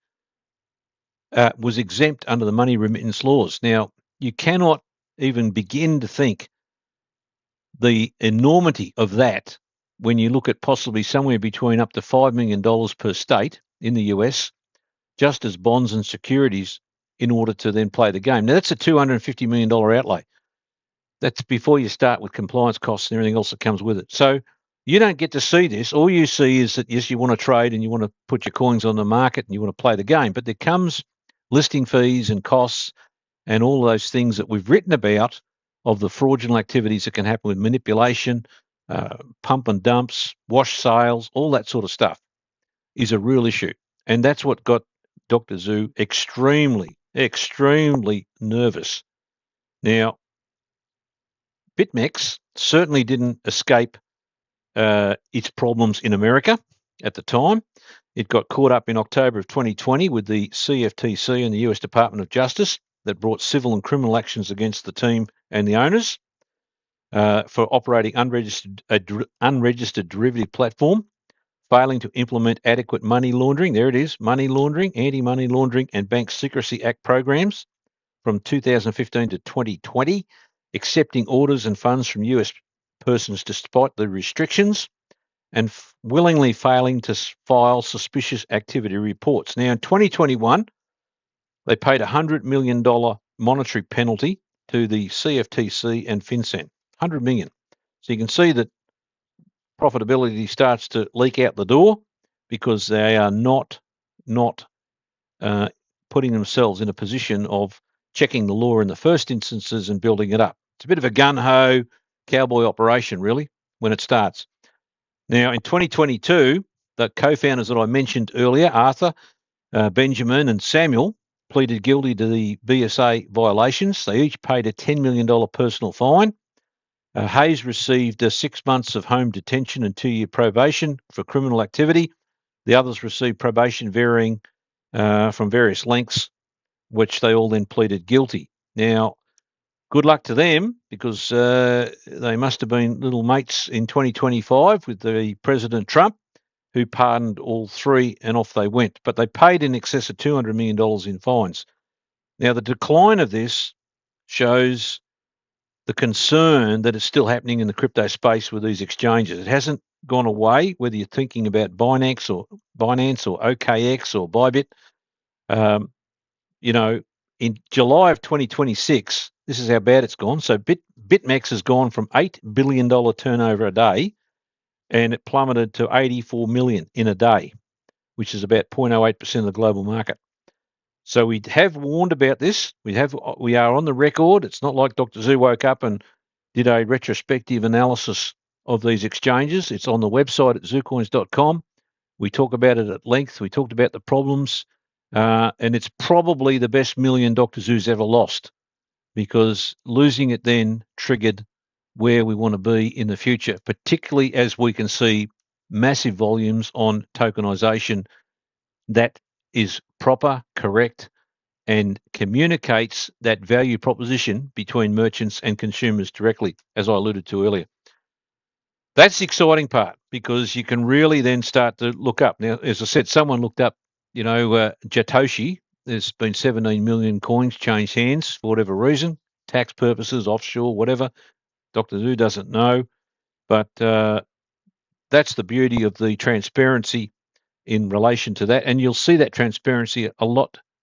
was exempt under the money remittance laws. Now, you cannot even begin to think the enormity of that when you look at possibly somewhere between up to $5 million per state in the US, just as bonds and securities in order to then play the game. Now, that's a $250 million outlay. That's before you start with compliance costs and everything else that comes with it. So you don't get to see this. All you see is that, yes, you want to trade and you want to put your coins on the market and you want to play the game, but there comes listing fees and costs and all those things that we've written about of the fraudulent activities that can happen with manipulation, pump and dumps, wash sales, all that sort of stuff is a real issue. And that's what got Dr. Zhu extremely, extremely nervous. Now, BitMEX certainly didn't escape its problems in America at the time. It got caught up in October of 2020 with the CFTC and the US Department of Justice that brought civil and criminal actions against the team and the owners for operating unregistered derivative platform, failing to implement adequate money laundering. There it is, money laundering, anti-money laundering and Bank Secrecy Act programs from 2015 to 2020, accepting orders and funds from US persons despite the restrictions, and willingly failing to file suspicious activity reports. Now, in 2021, they paid a $100 million monetary penalty to the CFTC and FinCEN, $100 million. So you can see that profitability starts to leak out the door because they are not putting themselves in a position of checking the law in the first instances and building it up. It's a bit of a gun-ho cowboy operation, really, when it starts. Now, in 2022, the co-founders that I mentioned earlier, Arthur, Benjamin and Samuel, pleaded guilty to the BSA violations. They each paid a $10 million personal fine. Hayes received 6 months of home detention and 2-year probation for criminal activity. The others received probation varying from various lengths, which they all then pleaded guilty. Now, good luck to them because they must have been little mates in 2025 with the President Trump, who pardoned all three and off they went. But they paid in excess of $200 million in fines. Now, the decline of this shows the concern that is still happening in the crypto space with these exchanges. It hasn't gone away, whether you're thinking about Binance or OKX or Bybit. In July of 2026, this is how bad it's gone. So BitMEX has gone from $8 billion turnover a day, and it plummeted to 84 million in a day, which is about 0.08% of the global market. So we have warned about this. We are on the record. It's not like Dr. Zhu woke up and did a retrospective analysis of these exchanges. It's on the website at zoocoins.com. We talk about it at length. We talked about the problems, and it's probably the best million Dr. Zoo's ever lost, because losing it then triggered where we want to be in the future, particularly as we can see massive volumes on tokenization that is proper, correct, and communicates that value proposition between merchants and consumers directly, as I alluded to earlier. That's the exciting part, because you can really then start to look up. Now, as I said, someone looked up, Jatoshi. There's been 17 million coins changed hands for whatever reason, tax purposes, offshore, whatever. Dr. Zoo doesn't know, but that's the beauty of the transparency in relation to that. And you'll see that transparency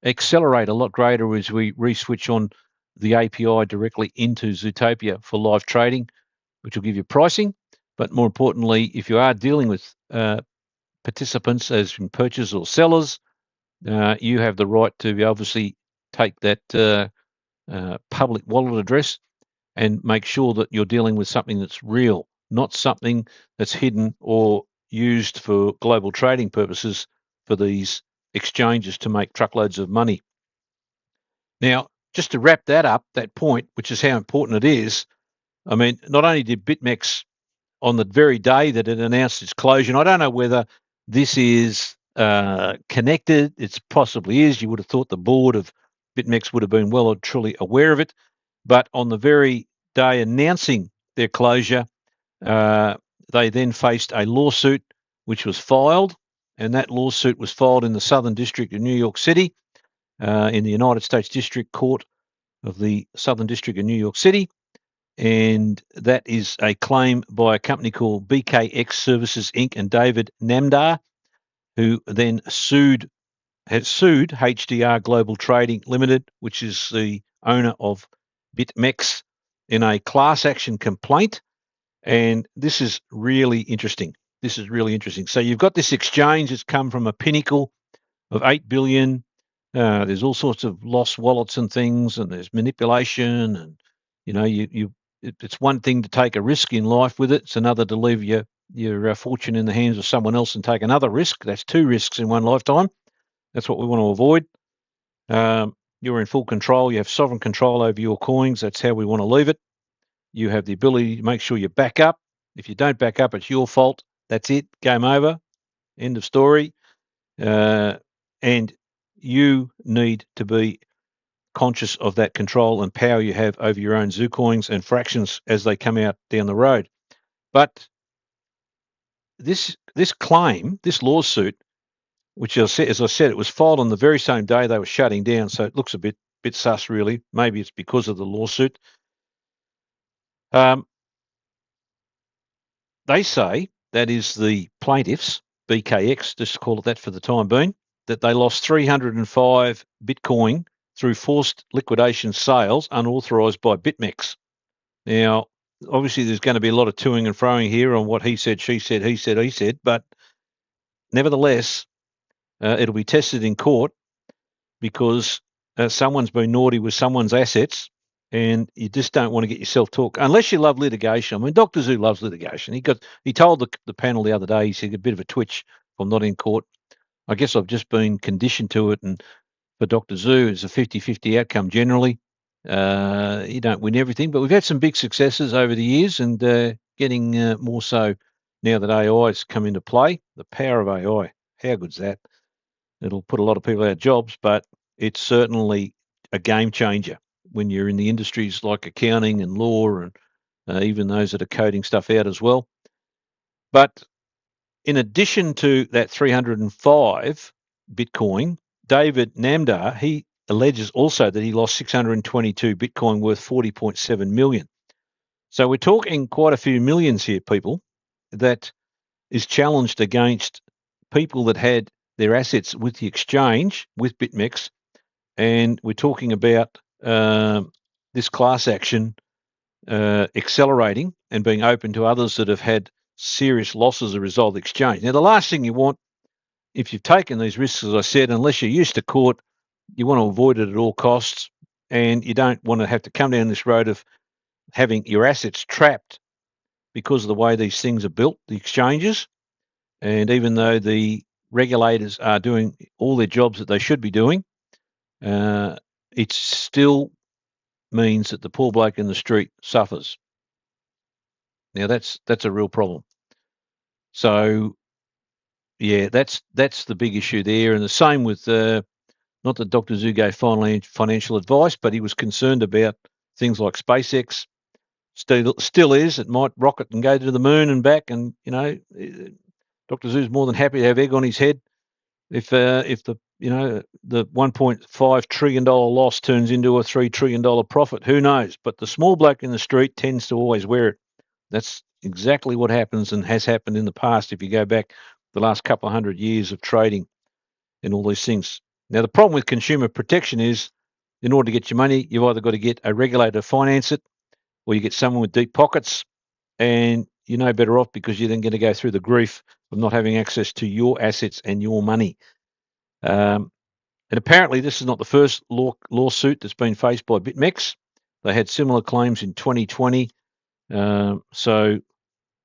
accelerate a lot greater as we re-switch on the API directly into Zutopia for live trading, which will give you pricing. But more importantly, if you are dealing with participants as in purchasers or sellers, you have the right to obviously take that public wallet address and make sure that you're dealing with something that's real, not something that's hidden or used for global trading purposes for these exchanges to make truckloads of money. Now, just to wrap that up, that point, which is how important it is, I mean, not only did BitMEX on the very day that it announced its closure, and I don't know whether this is connected, it possibly is. You would have thought the board of BitMEX would have been well and truly aware of it. But on the very day announcing their closure, they then faced a lawsuit which was filed, and that lawsuit was filed in the Southern District of New York City, in the United States District Court of the Southern District of New York City. And that is a claim by a company called BitMEX Services Inc. and David Namdar, who then has sued HDR Global Trading Limited, which is the owner of BitMEX, in a class action complaint. And this is really interesting. So you've got this exchange that's come from a pinnacle of 8 billion. There's all sorts of lost wallets and things, and there's manipulation, and it's one thing to take a risk in life with it. It's another to leave your fortune in the hands of someone else and take another risk. That's two risks in one lifetime. That's what we want to avoid. You're in full control. You have sovereign control over your coins. That's how we want to leave it. You have the ability to make sure you back up. If you don't back up, it's your fault. That's it. Game over. End of story. And you need to be conscious of that control and power you have over your own zoo coins and fractions as they come out down the road. But this claim, this lawsuit, which as I said, it was filed on the very same day they were shutting down, so it looks a bit sus, really. Maybe it's because of the lawsuit. They say, that is the plaintiffs, BKX, just call it that for the time being, that they lost 305 Bitcoin through forced liquidation sales unauthorized by BitMEX. Now, obviously there's going to be a lot of toing and froing here on what he said, she said, he said, but nevertheless, it'll be tested in court, because someone's been naughty with someone's assets, and you just don't want to get yourself talked, unless you love litigation. I mean, Dr. Zoo loves litigation. He told the panel the other day, he said, a bit of a twitch if I'm not in court. I guess I've just been conditioned to it, and for Dr. Zoo, it's a 50-50 outcome generally. You don't win everything, but we've had some big successes over the years, and getting more so now that AI has come into play. The power of AI, how good's that? It'll put a lot of people out of jobs, but it's certainly a game changer when you're in the industries like accounting and law, and even those that are coding stuff out as well. But in addition to that 305 Bitcoin, David Namdar, he alleges also that he lost 622 Bitcoin worth 40.7 million. So we're talking quite a few millions here, people, that is challenged against people that had their assets with the exchange, with BitMEX, and we're talking about this class action accelerating and being open to others that have had serious losses as a result of the exchange. Now, the last thing you want, if you've taken these risks, as I said, unless you're used to court, you want to avoid it at all costs, and you don't want to have to come down this road of having your assets trapped because of the way these things are built, the exchanges. And even though the regulators are doing all their jobs that they should be doing, it still means that the poor bloke in the street suffers. Now that's a real problem. So yeah, that's the big issue there. And the same with not that Dr. Zhu gave financial advice, but he was concerned about things like SpaceX. Still is. It might rocket and go to the moon and back. And Dr. Zhu's more than happy to have egg on his head if the the $1.5 trillion loss turns into a $3 trillion profit. Who knows? But the small bloke in the street tends to always wear it. That's exactly what happens and has happened in the past if you go back the last couple of 100 years of trading and all these things. Now, the problem with consumer protection is in order to get your money, you've either got to get a regulator to finance it or you get someone with deep pockets, and you're no better off because you're then going to go through the grief of not having access to your assets and your money. And apparently this is not the first lawsuit that's been faced by BitMEX. They had similar claims in 2020. So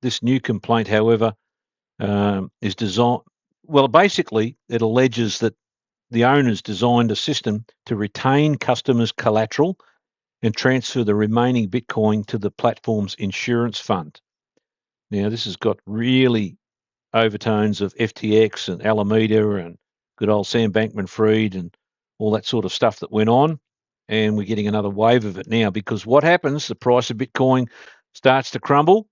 this new complaint, however, is designed... Well, basically, it alleges that the owners designed a system to retain customers' collateral and transfer the remaining Bitcoin to the platform's insurance fund. Now, this has got really overtones of FTX and Alameda and good old Sam Bankman-Fried and all that sort of stuff that went on. And we're getting another wave of it now because what happens, the price of Bitcoin starts to crumble.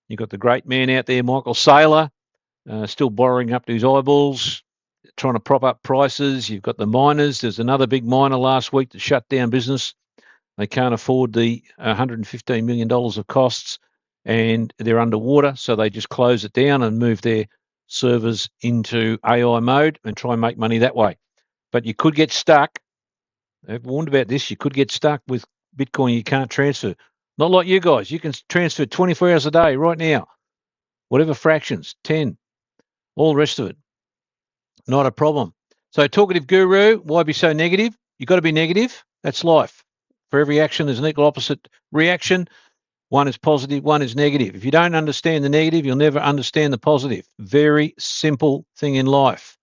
You've got the great man out there, Michael Saylor, still borrowing up to his eyeballs, trying to prop up prices. You've got the miners. There's another big miner last week that shut down business. They can't afford the $115 million of costs, and they're underwater, so they just close it down and move their servers into AI mode and try and make money that way. But you could get stuck. I've warned about this. You could get stuck with Bitcoin you can't transfer. Not like you guys. You can transfer 24 hours a day right now, whatever fractions, 10, all the rest of it. Not a problem. So, talkative guru, why be so negative? You've got to be negative. That's life. For every action, there's an equal opposite reaction. One is positive, one is negative. If you don't understand the negative, you'll never understand the positive. Very simple thing in life.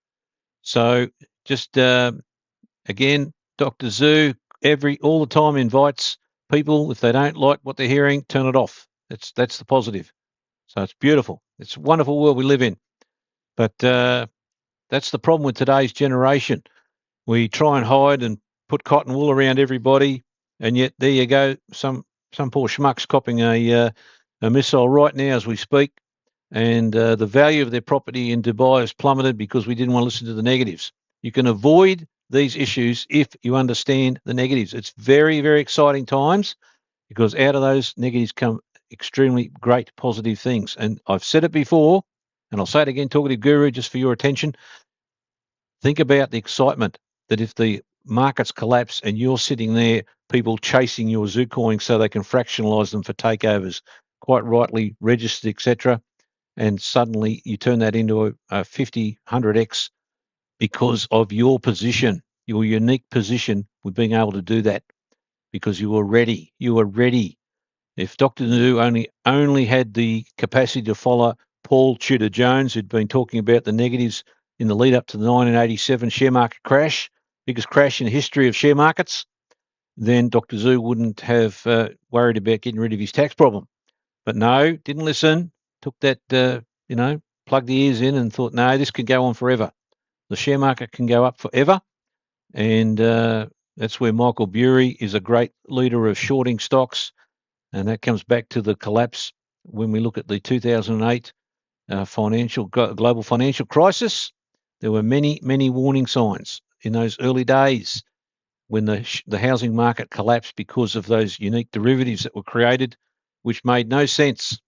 So just, again, Dr. Zhu, all the time invites people, if they don't like what they're hearing, turn it off. That's the positive. So it's beautiful. It's a wonderful world we live in. But that's the problem with today's generation. We try and hide and put cotton wool around everybody, and yet there you go, some poor schmuck's copping a missile right now as we speak, and the value of their property in Dubai has plummeted because we didn't want to listen to the negatives. You can avoid these issues if you understand the negatives. It's very, very exciting times because out of those negatives come extremely great positive things. And I've said it before, and I'll say it again, Talkative Guru, just for your attention. Think about the excitement that if the markets collapse and you're sitting there, people chasing your Zutcoin so they can fractionalize them for takeovers, quite rightly registered, etc. And suddenly you turn that into a 50, 100x because of your position, your unique position with being able to do that because you were ready. You were ready. If Dr. Zhu only had the capacity to follow Paul Tudor Jones, who'd been talking about the negatives in the lead up to the 1987 share market crash, biggest crash in the history of share markets, then Dr. Zhu wouldn't have worried about getting rid of his tax problem. But no, didn't listen, took that, plugged the ears in and thought, no, this could go on forever. The share market can go up forever. And that's where Michael Burry is a great leader of shorting stocks. And that comes back to the collapse when we look at the 2008 global financial crisis. There were many, many warning signs in those early days when the housing market collapsed because of those unique derivatives that were created, which made no sense.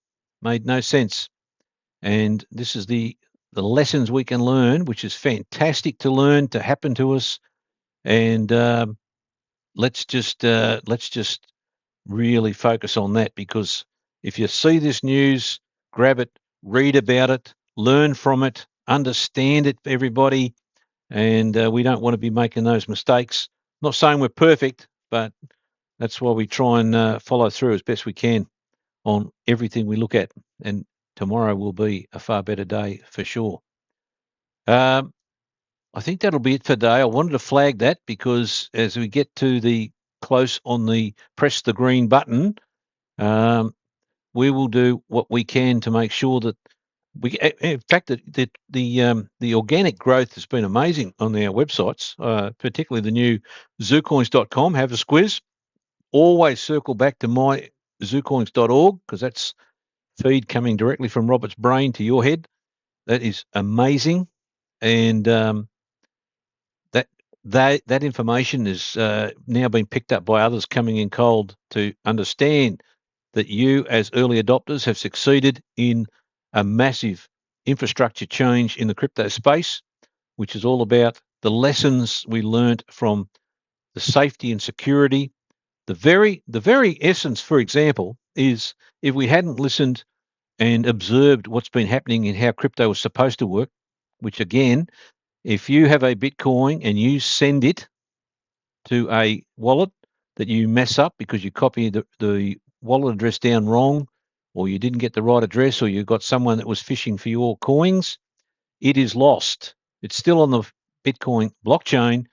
And this is the lessons we can learn, which is fantastic to learn, to happen to us. And let's just really focus on that, because if you see this news, grab it, read about it, learn from it, understand it, everybody. And we don't want to be making those mistakes. Not saying we're perfect, but That's why we try and follow through as best we can on everything we look at. And tomorrow will be a far better day for sure. I think that'll be it for today. I wanted to flag that because as we get to the close on the press the green button, we will do what we can to make sure that in fact, the organic growth has been amazing on our websites, particularly the new zoocoins.com. Have a squiz. Always circle back to my zoocoins.org because that's feed coming directly from Robert's brain to your head. That is amazing, and that information is now being picked up by others coming in cold to understand that you, as early adopters, have succeeded in a massive infrastructure change in the crypto space, which is all about the lessons we learned from the safety and security. The very essence, for example, is if we hadn't listened and observed what's been happening and how crypto was supposed to work, which again, if you have a Bitcoin and you send it to a wallet that you mess up because you copy the wallet address down wrong, or you didn't get the right address, or you got someone that was fishing for your coins, it is lost. It's still on the Bitcoin blockchain,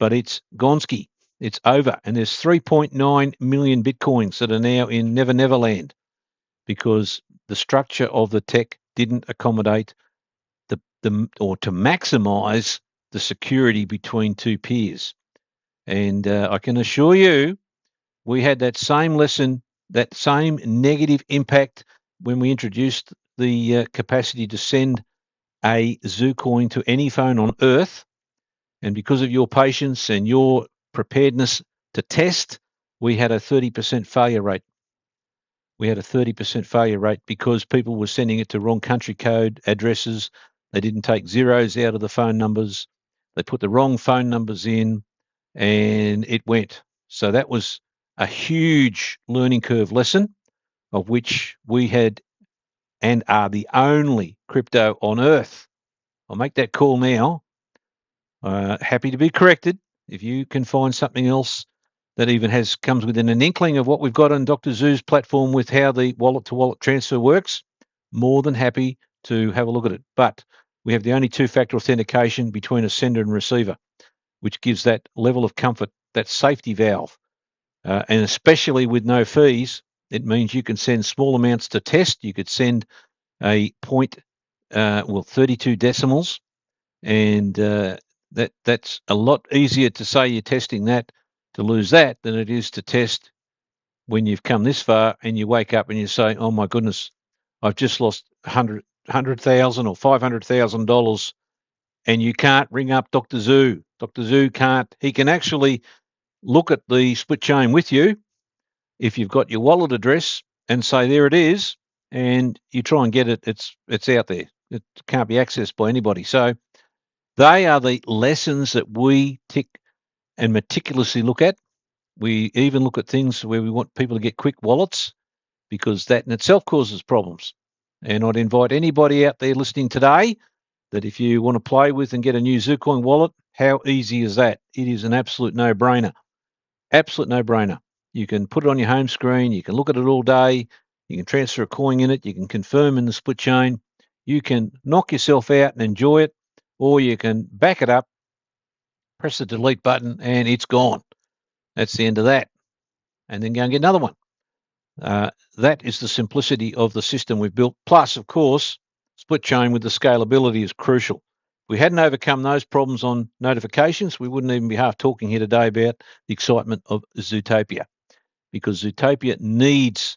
but it's gonski. It's over. And there's 3.9 million Bitcoins that are now in Never Never Land because the structure of the tech didn't accommodate or to maximize the security between two peers. And I can assure you, we had that same lesson, that same negative impact when we introduced the capacity to send a ZooCoin to any phone on Earth. And because of your patience and your preparedness to test, we had a 30% failure rate. We had a 30% failure rate because people were sending it to wrong country code addresses. They didn't take zeros out of the phone numbers. They put the wrong phone numbers in and it went. So that was a huge learning curve lesson of which we had and are the only crypto on Earth. I'll make that call now. Happy to be corrected. If you can find something else that even comes within an inkling of what we've got on Dr. Zoo's platform with how the wallet-to-wallet transfer works, more than happy to have a look at it. But we have the only two-factor authentication between a sender and receiver, which gives that level of comfort, that safety valve. And especially with no fees, it means you can send small amounts to test. You could send a 32 decimals, and that's a lot easier to say you're testing that, to lose that, than it is to test when you've come this far and you wake up and you say, oh my goodness, I've just lost $100,000 or $500,000, and you can't ring up Dr. Zoo. Dr. Zoo can't. He can actually look at the split chain with you if you've got your wallet address and say, there it is, and you try and get it, it's out there. It can't be accessed by anybody. So they are the lessons that we tick and meticulously look at. We even look at things where we want people to get quick wallets because that in itself causes problems. And I'd invite anybody out there listening today that if you want to play with and get a new ZooCoin wallet, how easy is that? It is an absolute no-brainer. Absolute no-brainer. You can put it on your home screen. You can look at it all day. You can transfer a coin in it. You can confirm in the split chain. You can knock yourself out and enjoy it, or you can back it up, press the delete button, and it's gone. That's the end of that. And then go and get another one. That is the simplicity of the system we've built. Plus, of course, split chain with the scalability is crucial. If we hadn't overcome those problems on notifications, we wouldn't even be half talking here today about the excitement of Zutopia, because Zutopia needs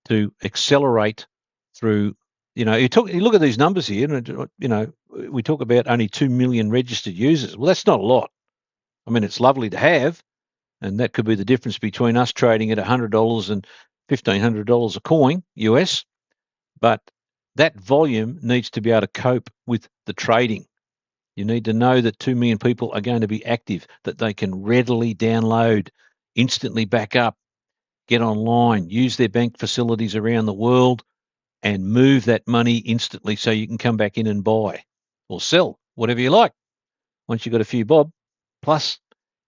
to accelerate through, you look at these numbers here, and, we talk about only 2 million registered users. Well, that's not a lot. I mean, it's lovely to have, and that could be the difference between us trading at $100 and $1,500 a coin US, but that volume needs to be able to cope with the trading. You need to know that 2 million people are going to be active, that they can readily download, instantly back up, get online, use their bank facilities around the world, and move that money instantly so you can come back in and buy or sell, whatever you like. Once you've got a few bob, plus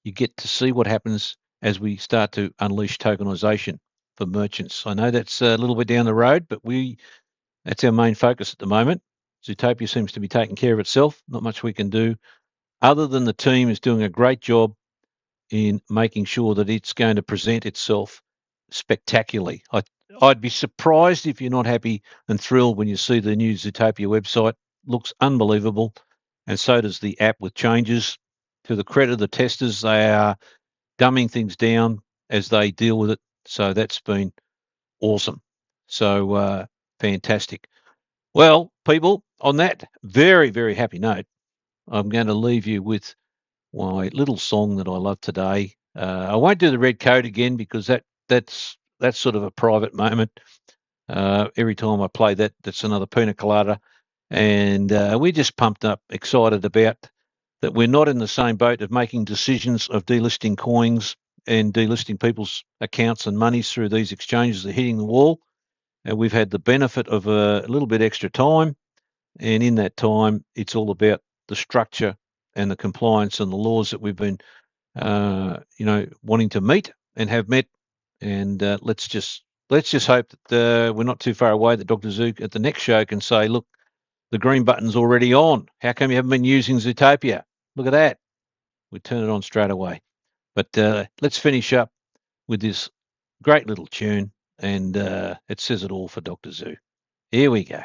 you get to see what happens as we start to unleash tokenization for merchants. I know that's a little bit down the road, but that's our main focus at the moment. Zutopia seems to be taking care of itself. Not much we can do other than the team is doing a great job in making sure that it's going to present itself spectacularly. I'd be surprised if you're not happy and thrilled when you see the new Zutopia website. Looks unbelievable, and so does the app with changes. To the credit of the testers, they are dumbing things down as they deal with it. So that's been awesome. So fantastic. Well, people, on that very, very happy note, I'm going to leave you with my little song that I love today. I won't do the red coat again because that's sort of a private moment. Every time I play that, that's another pina colada. And we're just pumped up, excited about that we're not in the same boat of making decisions of delisting coins and delisting people's accounts and monies through these exchanges that are hitting the wall. And we've had the benefit of a little bit extra time. And in that time, it's all about the structure and the compliance and the laws that we've been, wanting to meet and have met. And let's just hope that we're not too far away that Dr. Zook at the next show can say, look, the green button's already on. How come you haven't been using Zutopia? Look at that. We turn it on straight away. But let's finish up with this great little tune, and it says it all for Dr. Zoo. Here we go.